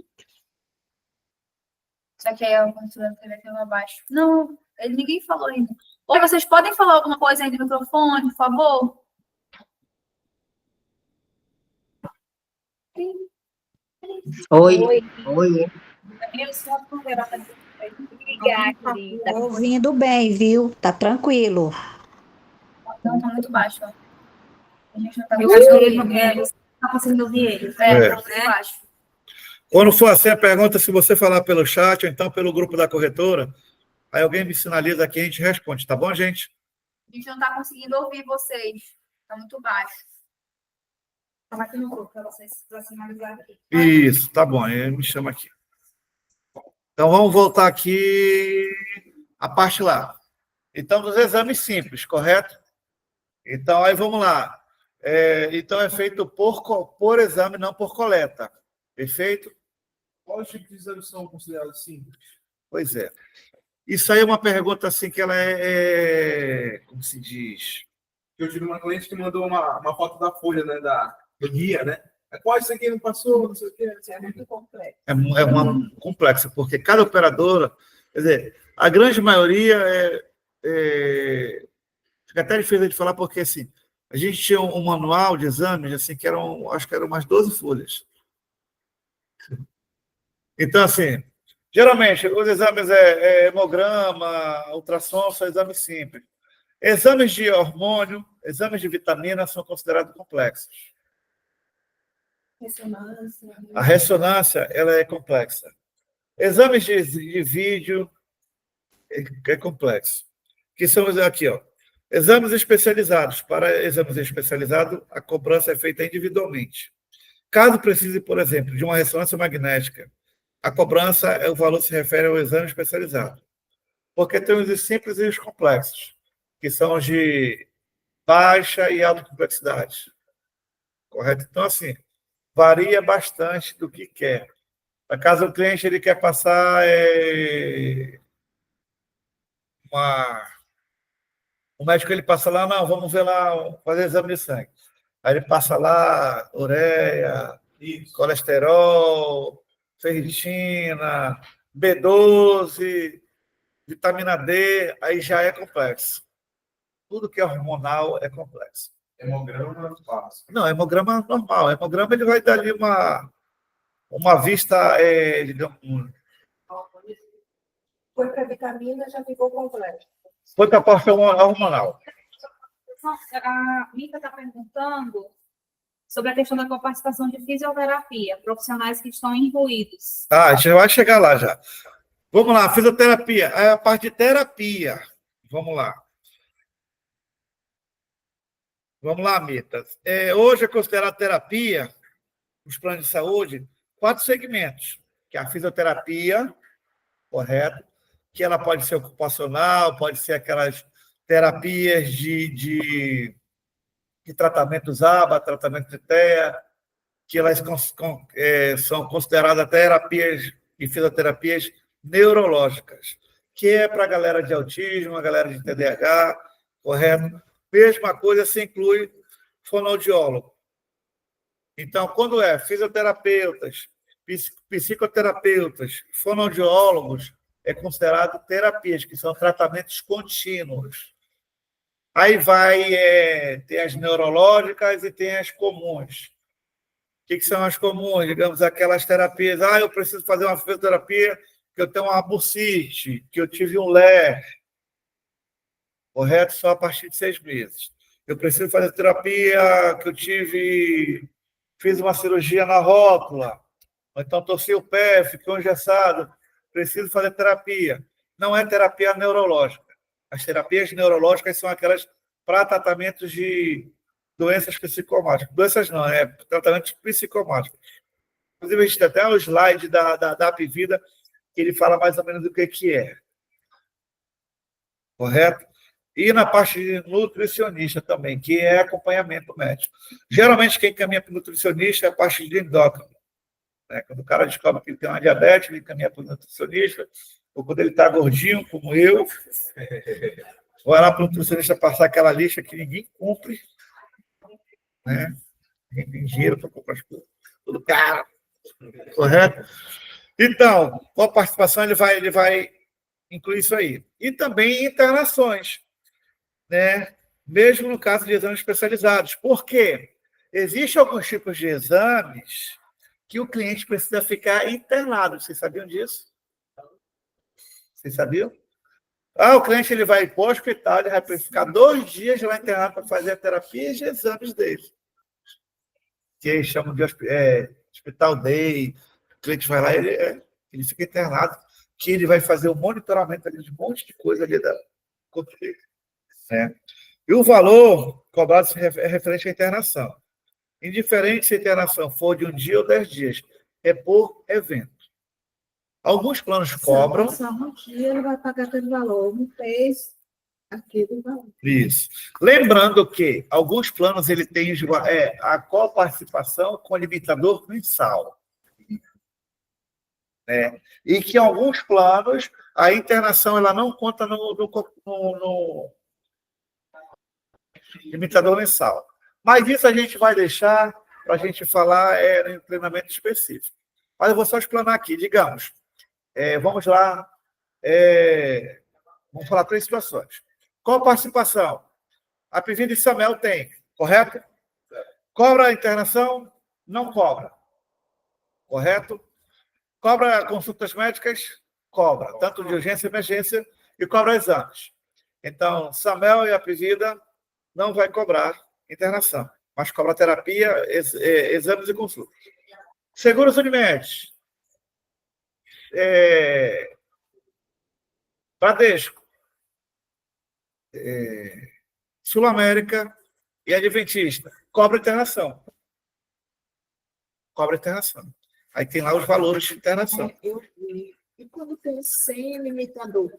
Só que aí a postura dele aqui lá abaixo. Não, ninguém falou ainda. Oi, vocês podem falar alguma coisa aí no microfone, por favor? Oi, oi. Obrigada, querida. Tá ouvindo bem, viu? Tá tranquilo. Não, tá muito baixo. Ó. A gente não tá conseguindo ouvir ele. Tá muito baixo. Quando for assim a pergunta, se você falar pelo chat ou então pelo grupo da corretora, aí alguém me sinaliza aqui e a gente responde, tá bom, gente? A gente não tá conseguindo ouvir vocês. Tá muito baixo. Tava aqui no grupo para vocês sinalizar aqui. Isso, tá bom, aí me chama aqui. Então vamos voltar aqui. a parte lá. Então, dos exames simples, correto? Então, aí vamos lá. Então, é feito por exame, não por coleta. Perfeito? Quais tipos de exames são considerados simples? Pois é. Isso aí é uma pergunta assim que ela como se diz? Eu tive uma cliente que mandou uma foto da folha, né, do guia, né? Qual isso aqui não passou, não sei o quê. É muito complexo. É uma complexa, porque cada operadora, quer dizer, a grande maioria fica até difícil de falar, porque assim, a gente tinha um manual de exames, assim, que acho que eram umas 12 folhas. Então, assim, geralmente, os exames hemograma, ultrassom, são exames simples. Exames de hormônio, exames de vitamina são considerados complexos. Ressonância. A ressonância, ela é complexa. Exames de vídeo é complexo. Que são aqui, ó. Exames especializados. Para exames especializados, a cobrança é feita individualmente. Caso precise, por exemplo, de uma ressonância magnética, a cobrança, o valor se refere ao exame especializado. Porque tem os simples e os complexos, que são os de baixa e alta complexidade. Correto? Então, assim, varia bastante do que quer. Caso o cliente ele quer passar o médico ele passa lá, não, vamos ver lá, fazer exame de sangue. Aí ele passa lá, ureia, colesterol, ferritina, B12, vitamina D, aí já é complexo. Tudo que é hormonal é complexo. Hemograma básico. Não, hemograma normal. Hemograma ele vai dar ali uma vista, digamos, Foi para vitamina, já ficou complexo. foi para a parte hormonal. A Mita está perguntando sobre a questão da participação de fisioterapia, profissionais que estão incluídos. A gente vai chegar lá já. Vamos lá, fisioterapia. É a parte de terapia. Vamos lá. Vamos lá, Mita. Hoje é considerado terapia, nos planos de saúde, 4 segmentos, que é a fisioterapia, correto? Que ela pode ser ocupacional, pode ser aquelas terapias de tratamentos ABA, tratamento de TEA, que elas são consideradas terapias e fisioterapias neurológicas, que é para a galera de autismo, a galera de TDAH, correto? Mesma coisa se inclui fonoaudiólogo. Então, quando fisioterapeutas, psicoterapeutas, fonoaudiólogos, é considerado terapias, que são tratamentos contínuos. Aí tem as neurológicas e tem as comuns. O que são as comuns? Digamos, aquelas terapias. Eu preciso fazer uma fisioterapia que eu tenho uma bursite, que eu tive um LER. Correto? Só a partir de 6 meses. Eu preciso fazer terapia que eu fiz uma cirurgia na rótula, ou então torci o pé, ficou engessado, preciso fazer terapia. Não é terapia neurológica. As terapias neurológicas são aquelas para tratamentos de doenças psicomáticas. Doenças não, tratamentos psicomáticos. Inclusive, a gente tem até um slide da Apvida que ele fala mais ou menos do que é. Correto? E na parte de nutricionista também, que é acompanhamento médico. Geralmente, quem caminha para o nutricionista é a parte de endócrino. Né? Quando o cara descobre que ele tem uma diabetes, ele caminha para o nutricionista, ou quando ele está gordinho, como eu, vai lá para o nutricionista passar aquela lista que ninguém cumpre. Né? Ninguém tem dinheiro para comprar as coisas. Tudo caro. Correto? Então, com a participação, ele vai incluir isso aí. E também internações. Né? Mesmo no caso de exames especializados. Por quê? Existem alguns tipos de exames que o cliente precisa ficar internado. Vocês sabiam disso? Vocês sabiam? O cliente ele vai para o hospital, ele vai ficar 2 dias lá internado para fazer a terapia de exames dele. Que eles chamam de hospital day. O cliente vai lá, ele fica internado, que ele vai fazer o monitoramento ali de um monte de coisa ali da corpo dele. E o valor cobrado é referente à internação. Indiferente se a internação for de 1 dia ou 10 dias, é por evento. Alguns planos cobram. Só um dia ele vai pagar aquele valor, um mês, aquele valor. Isso. Lembrando que alguns planos ele tem a coparticipação com limitador mensal. Né? E que alguns planos a internação ela não conta no limitador mensal. Mas isso a gente vai deixar para a gente falar em treinamento específico. Mas eu vou só explanar aqui. Digamos, vamos lá, vamos falar 3 situações. Qual participação? A Pivida e Samel tem, correto? Cobra a internação? Não cobra. Correto? Cobra consultas médicas? Cobra, tanto de urgência e emergência, e cobra exames. Então, Samel e a Pivida não vai cobrar internação, mas cobra terapia, exames e consultas. Seguros Unimed. Bradesco. Sul América e Adventista. Cobra internação. Cobra internação. Aí tem lá os valores de internação. Eu vi. E quando tem sem limitador?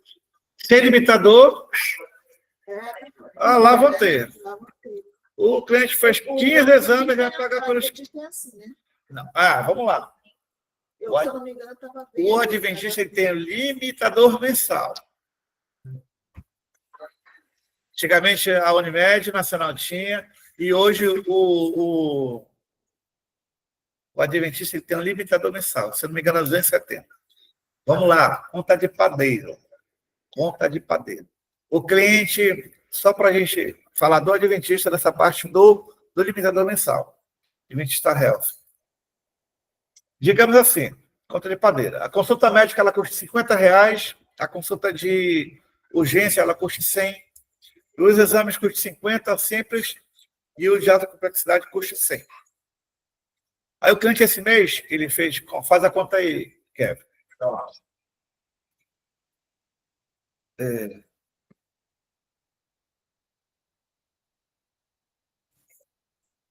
Sem limitador, lá vão ter. Lá vão ter. O cliente fez 15 exames e vai pagar pelos... Tem assim, né? Não. Vamos lá. Eu, se eu não me engano, estava vendo. O Adventista ele tem limitador mensal. Antigamente a Unimed Nacional tinha, e hoje o Adventista ele tem um limitador mensal, se eu não me engano, é 270. Vamos lá, conta de padeiro. Conta de padeiro. O cliente, só para a gente falar do Adventista, dessa parte do limitador mensal. Adventista Health. Digamos assim, conta de padeiro. A consulta médica ela custa R$50, a consulta de urgência ela custa 100, os exames custam 50 simples e o de alta complexidade custa 100. Aí o cliente esse mês, ele faz a conta aí, Kevin. Então,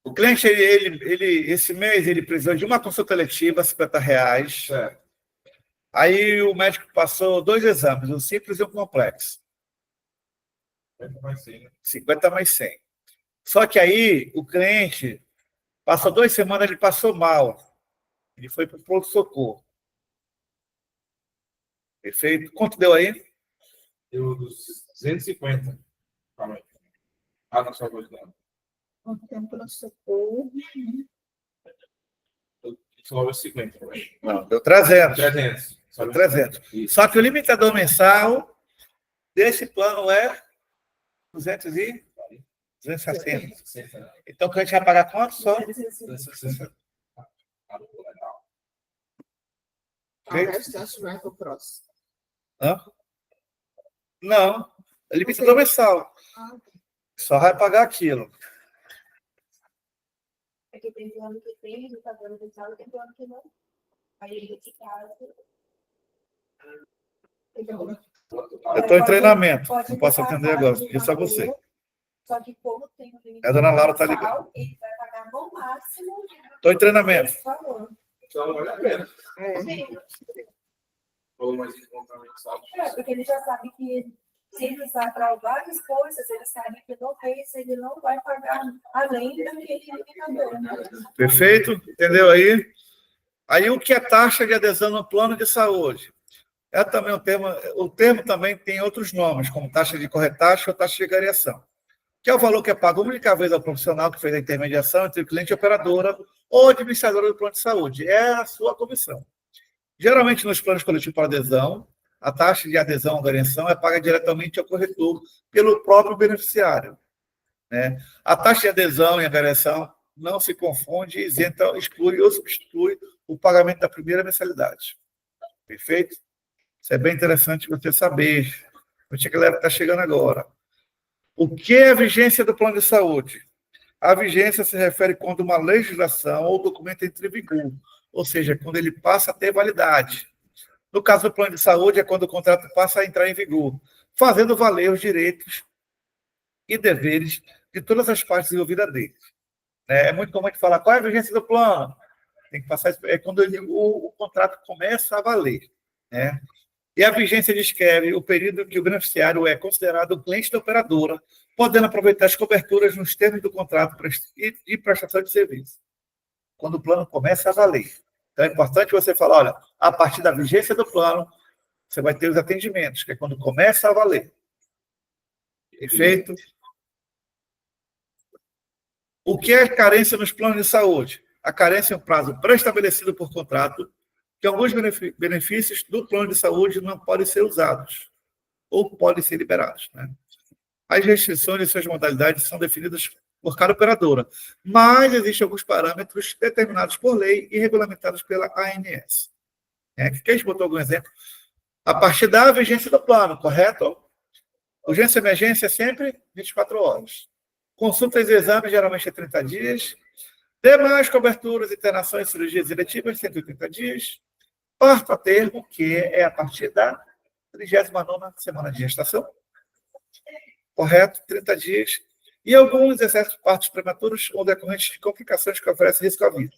o cliente, esse mês, ele precisou de uma consulta letiva, R$50. Aí o médico passou 2 exames, um simples e um complexo. 50 mais 100. Só que aí o cliente passou 2 semanas, ele passou mal. Ele foi para o pronto-socorro. Perfeito? Quanto deu aí? Deu 250. Calma aí. Não, só vou dar. Um tempo no socorro. Só 50. Não, deu 300. 300. Deu 300. Só que o limitador mensal desse plano é 260. Então, o cliente vai pagar quanto só? 260. O restante vai para o próximo. Não, é limitador mensal. Só vai pagar aquilo. É que tem plano que tem, ele está dando mensal, tem plano que não. Aí ele de casa. Eu estou em treinamento, não posso atender agora, é só você. Só que como tem um limite A dona Laura está ligando. ele vai pagar no máximo. Estou em treinamento. Por favor. Então, vale a pena. Ou mais encontrar mensal. Porque ele já sabe que se ele usar para várias coisas, ele sabe que no mês ele não vai pagar além daquele limitador. Né? Perfeito? Entendeu aí? Aí o que é taxa de adesão no plano de saúde? É também o termo também tem outros nomes, como taxa de corretagem ou taxa de variação, que é o valor que é pago uma única vez ao profissional que fez a intermediação entre o cliente e a operadora ou administradora do plano de saúde. É a sua comissão. Geralmente, nos planos coletivos para adesão, a taxa de adesão ou variação é paga diretamente ao corretor pelo próprio beneficiário. Né? A taxa de adesão e a variação não se confunde, isenta, exclui ou substitui o pagamento da primeira mensalidade. Perfeito? Isso é bem interessante você saber. A galera está chegando agora. O que é a vigência do plano de saúde? A vigência se refere quando uma legislação ou documento entra em vigor, ou seja, quando ele passa a ter validade. No caso do plano de saúde, é quando o contrato passa a entrar em vigor, fazendo valer os direitos e deveres de todas as partes envolvidas dele. É muito comum a gente falar, qual é a vigência do plano? Tem que passar, é quando o contrato começa a valer. né? E a vigência descreve o período que o beneficiário é considerado cliente da operadora, podendo aproveitar as coberturas nos termos do contrato de prestação de serviço, quando o plano começa a valer. Então, é importante você falar, olha, a partir da vigência do plano, você vai ter os atendimentos, que é quando começa a valer. Perfeito? O que é carência nos planos de saúde? A carência é um prazo pré-estabelecido por contrato, que alguns benefícios do plano de saúde não podem ser usados ou podem ser liberados, né? As restrições e suas modalidades são definidas por cada operadora, mas existem alguns parâmetros determinados por lei e regulamentados pela ANS. Aqui a gente botou algum exemplo. A partir da vigência do plano, correto? Urgência e emergência é sempre 24 horas. Consultas e exames geralmente é 30 dias. Demais coberturas, internações, cirurgias eletivas, 180 dias. Parto a termo, que é a partir da 39ª semana de gestação. Correto? 30 dias. E alguns excessos de partos prematuros ou decorrentes de complicações que oferecem risco à vida.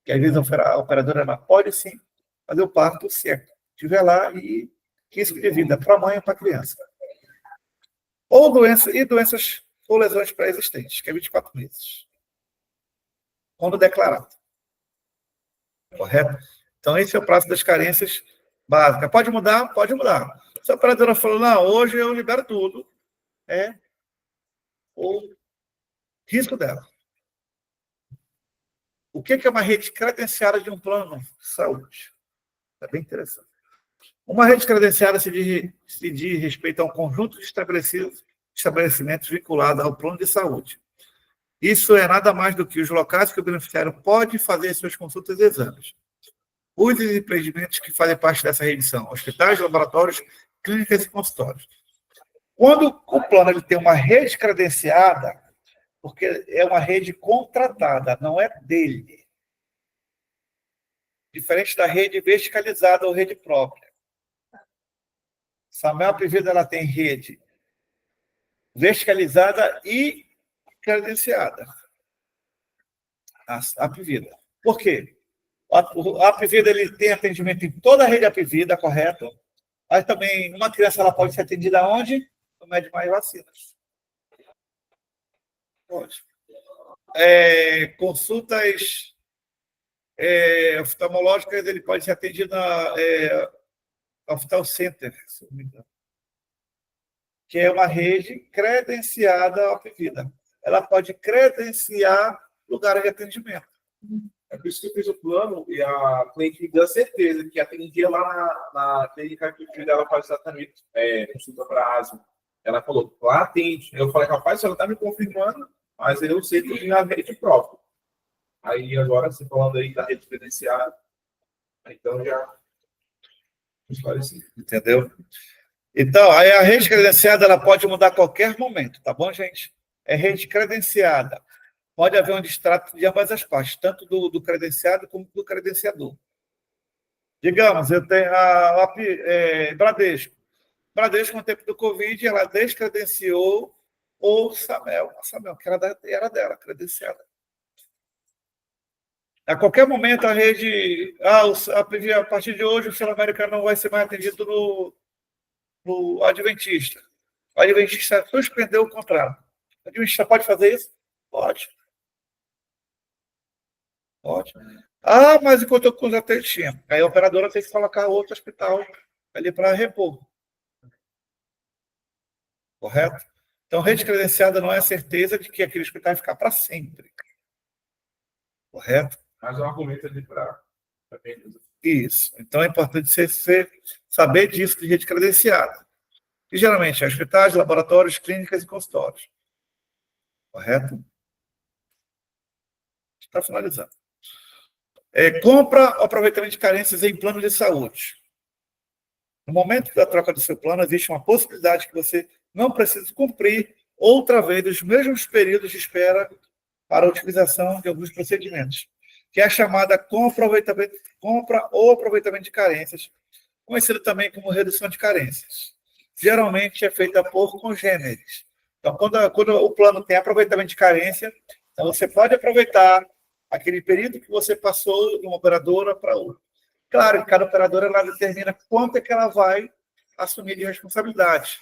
Que às vezes a operadora ela pode sim fazer o parto se estiver lá e risco de vida para a mãe ou para a criança. Ou doenças ou lesões pré-existentes, que é 24 meses. Quando declarado. Correto? Então, esse é o prazo das carências básicas. Pode mudar? Pode mudar. Se a operadora falou, não, hoje eu libero tudo, é o risco dela. O que é uma rede credenciada de um plano de saúde? É bem interessante. Uma rede credenciada se diz respeito a um conjunto de estabelecimentos vinculados ao plano de saúde. Isso é nada mais do que os locais que o beneficiário pode fazer suas consultas e exames. Os empreendimentos que fazem parte dessa rede são hospitais, laboratórios, clínicas e consultórios. Quando o plano ele tem uma rede credenciada, porque é uma rede contratada, não é dele. Diferente da rede verticalizada ou rede própria. Samuel Previda ela tem rede verticalizada e credenciada. A Apvida. Por quê? A Apvida ele tem atendimento em toda a rede Apvida, correto? Mas também uma criança ela pode ser atendida onde? No Médio Mais Vacinas. Pode. Consultas oftalmológicas, ele pode ser atendido na Oftal Center, se não me engano, que é uma rede credenciada à Apvida. Ela pode credenciar lugares de atendimento. É por isso que eu fiz o plano e a cliente me deu a certeza que atendia lá na clínica que o filho dela faz tratamento, consulta para asma. Ela falou, lá atende. Eu falei, rapaz, ela está me confirmando, mas eu sei que eu tinha a rede própria. Aí agora, você falando aí da rede credenciada, então já esclareci. Entendeu? Então, aí a rede credenciada ela pode mudar a qualquer momento, tá bom, gente? É rede credenciada. Pode haver um distrato de ambas as partes, tanto do credenciado como do credenciador. Digamos, eu tenho a Bradesco. Bradesco, no tempo do Covid, ela descredenciou o Samel. A Samel, que era dela, credenciada. A qualquer momento, a rede... a partir de hoje, o Sul América não vai ser mais atendido no Adventista. O Adventista suspendeu o contrato. O Adventista pode fazer isso? Pode. Pode. Mas enquanto eu contratei, tinha. Aí a operadora tem que colocar outro hospital ali para repor. Correto? Então, rede credenciada não é a certeza de que aquele hospital vai ficar para sempre. Correto? Mas é um argumento ali para Isso. Então, é importante você saber disso de rede credenciada. E, geralmente, hospitais, laboratórios, clínicas e consultórios. Correto? Está finalizando. Compra ou aproveitamento de carências em plano de saúde. No momento da troca do seu plano, existe uma possibilidade que você não precise cumprir outra vez os mesmos períodos de espera para a utilização de alguns procedimentos, que é a chamada compra ou aproveitamento de carências, conhecido também como redução de carências. Geralmente é feita por congêneres. Então, quando o plano tem aproveitamento de carência, então você pode aproveitar aquele período que você passou de uma operadora para outra. Claro que cada operadora ela determina quanto é que ela vai assumir de responsabilidade.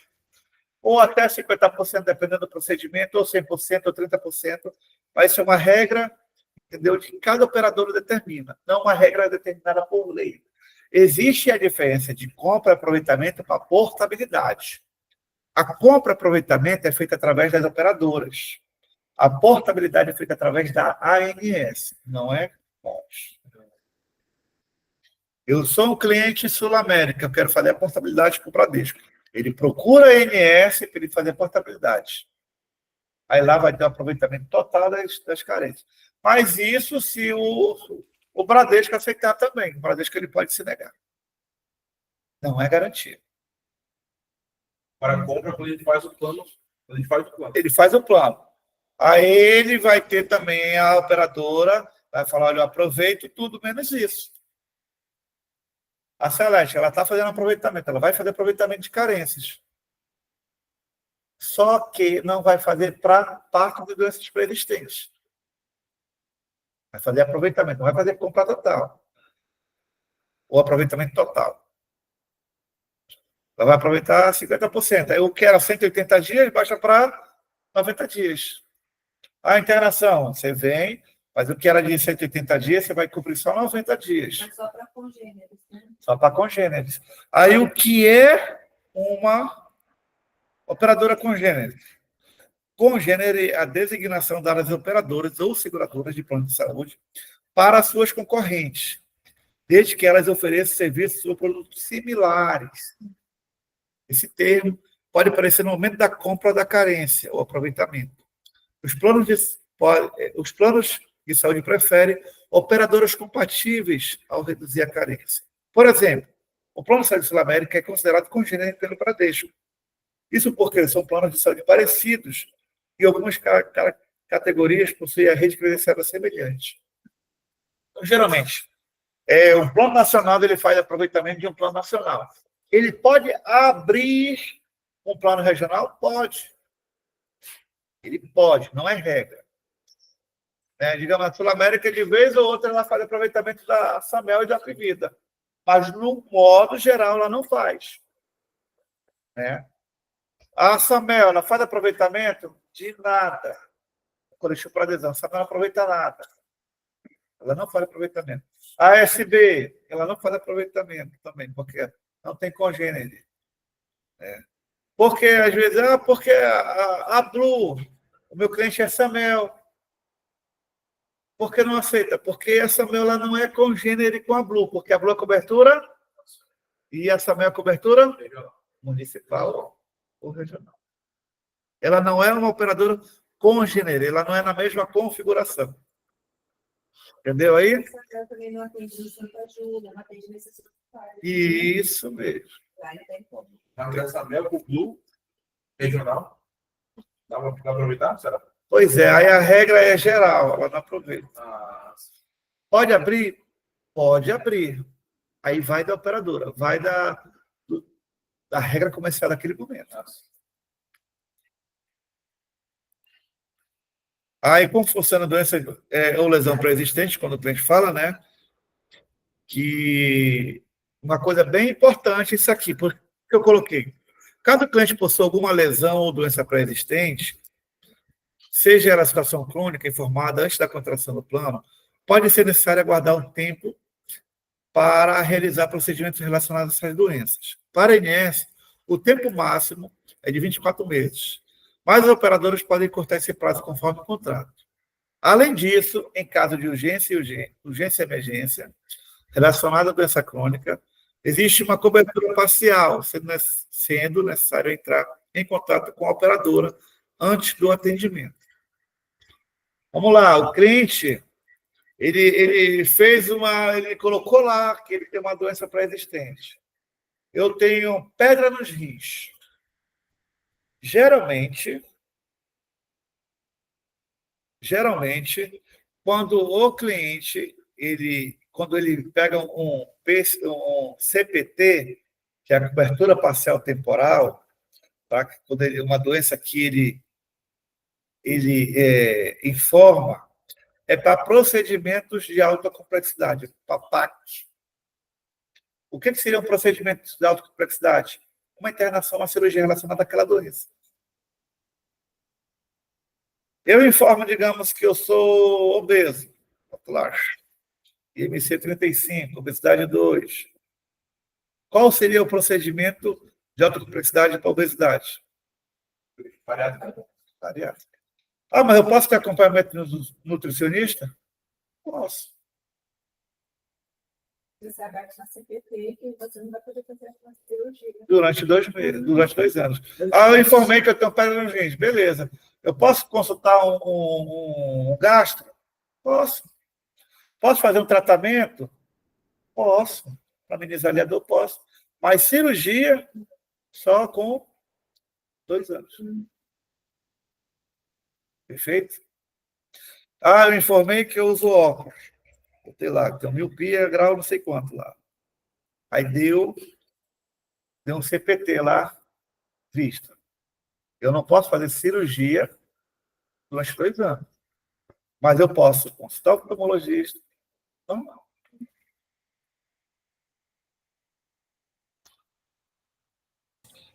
Ou até 50%, dependendo do procedimento, ou 100%, ou 30%. Mas isso é uma regra, entendeu? Que cada operadora determina, não uma regra determinada por lei. Existe a diferença de compra e aproveitamento para portabilidade. A compra e aproveitamento é feita através das operadoras. A portabilidade é feita através da ANS, não é nós. Eu sou um cliente Sul-América, eu quero fazer a portabilidade com o Bradesco. Ele procura a ANS para ele fazer a portabilidade. Aí lá vai ter o aproveitamento total das carências. Mas isso se o Bradesco aceitar também. O Bradesco ele pode se negar. Não é garantia. Para a compra, quando a gente faz o plano, Ele faz o plano. Aí ele vai ter também a operadora, vai falar, olha, eu aproveito tudo menos isso. A Celeste, ela está fazendo aproveitamento, ela vai fazer aproveitamento de carências. Só que não vai fazer para parto de doenças pré-existentes. Vai fazer aproveitamento, não vai fazer compra total. Ou aproveitamento total. Ela vai aproveitar 50%. Aí o que era 180 dias, baixa para 90 dias. A internação, você vem, mas o que era de 180 dias, você vai cumprir só 90 dias. Mas só para congêneres, né? Só para congêneres. Aí o que é uma operadora congênere? Congênere é a designação das operadoras ou seguradoras de plano de saúde para as suas concorrentes, desde que elas ofereçam serviços ou produtos similares. Esse termo pode aparecer no momento da compra da carência ou aproveitamento. Os planos de saúde preferem operadoras compatíveis ao reduzir a carência. Por exemplo, o plano de saúde Sul-América é considerado congênere pelo Bradesco. Isso porque são planos de saúde parecidos e algumas categorias possuem a rede credenciada semelhante. Então, geralmente, um plano nacional ele faz aproveitamento de um plano nacional. Ele pode abrir um plano regional? Pode. Ele pode, não é regra. Digamos, a Sul-América, de vez ou outra, ela faz aproveitamento da Samel e da Previda. Mas, no modo geral, ela não faz. A Samel, ela faz aproveitamento de nada. Coletivo para adesão, a Samel não aproveita nada. Ela não faz aproveitamento. A SB, ela não faz aproveitamento também, porque não tem congênere. Porque, às vezes, porque a Blue, o meu cliente é Samel. Por que não aceita? Porque a Samel ela não é congênere com a Blue, porque a Blue é cobertura e a Samel é cobertura municipal ou regional. Ela não é uma operadora congênere, ela não é na mesma configuração. Entendeu aí? Eu também não atendi em Santa Júlia, não atendi nesse hospital. Isso mesmo. Aí tem como. Na Graça Mel, com o Blue regional, dá para aproveitar? Será? Pois é, aí a regra é geral, ela não aproveita. Pode abrir? Pode abrir. Aí vai da operadora, vai da regra comercial daquele momento. Aí, como funciona a doença ou lesão pré-existente, quando o cliente fala, que uma coisa bem importante isso aqui, porque eu coloquei. Caso o cliente possua alguma lesão ou doença pré-existente, seja ela situação crônica informada antes da contratação do plano, pode ser necessário aguardar um tempo para realizar procedimentos relacionados a essas doenças. Para a INSS, o tempo máximo é de 24 meses, mas os operadores podem cortar esse prazo conforme o contrato. Além disso, em caso de urgência e emergência relacionada à doença crônica, existe uma cobertura parcial, sendo necessário entrar em contato com a operadora antes do atendimento. Vamos lá, o cliente, ele colocou lá que ele tem uma doença pré-existente. Eu tenho pedra nos rins. Geralmente, quando o cliente, quando ele pega um CPT, que é a cobertura parcial temporal, tá? Quando uma doença que ele informa, é para procedimentos de alta complexidade, para PAC. O que seria um procedimento de alta complexidade? Uma internação, uma cirurgia relacionada àquela doença. Eu informo, digamos, que eu sou obeso, popular, IMC 35, obesidade 2. Qual seria o procedimento de alta complexidade para obesidade? Bariátrica. Ah, mas eu posso ter acompanhamento nutricionista? Posso. Você abate na CPT que você não vai poder fazer uma cirurgia. Durante 2 meses, durante 2 anos. Ah, eu informei que eu tenho pedra no rins. Beleza. Eu posso consultar um gastro? Posso. Posso fazer um tratamento? Posso. Para amenizar ali a dor, posso. Mas cirurgia, só com 2 anos. Perfeito? Ah, eu informei que eu uso óculos. Botei lá, tem miopia, grau não sei quanto lá. Aí deu um CPT lá, vista. Eu não posso fazer cirurgia durante 2 anos. Mas eu posso consultar o oftalmologista. Normal.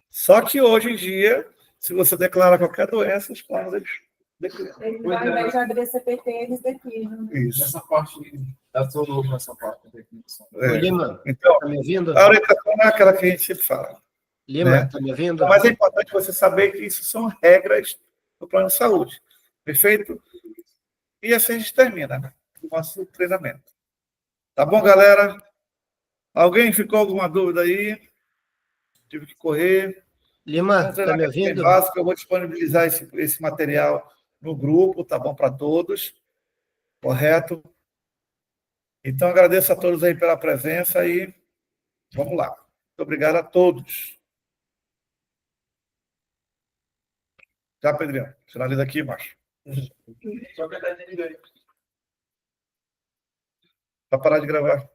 Só que hoje em dia, se você declara qualquer doença, os planos eles declaram. Eles, ao invés de abrir CPT, eles declinam. Isso. Essa parte da sua novo nessa parte da definição. Ô, Lima, Então, tá me ouvindo? a orientação é aquela que a gente sempre fala. Lima, né? tá me ouvindo? Mas é importante você saber que isso são regras do plano de saúde. Perfeito? E assim a gente termina, né, o nosso treinamento. Tá bom, galera? Alguém ficou alguma dúvida aí? Tive que correr. Lima, tá me ouvindo? Básico, eu vou disponibilizar esse material no grupo, tá bom para todos? Correto? Então, agradeço a todos aí pela presença e vamos lá. Muito obrigado a todos. Já, Pedrinho? Finaliza aqui, macho. Só que tá de aí. Para parar de gravar.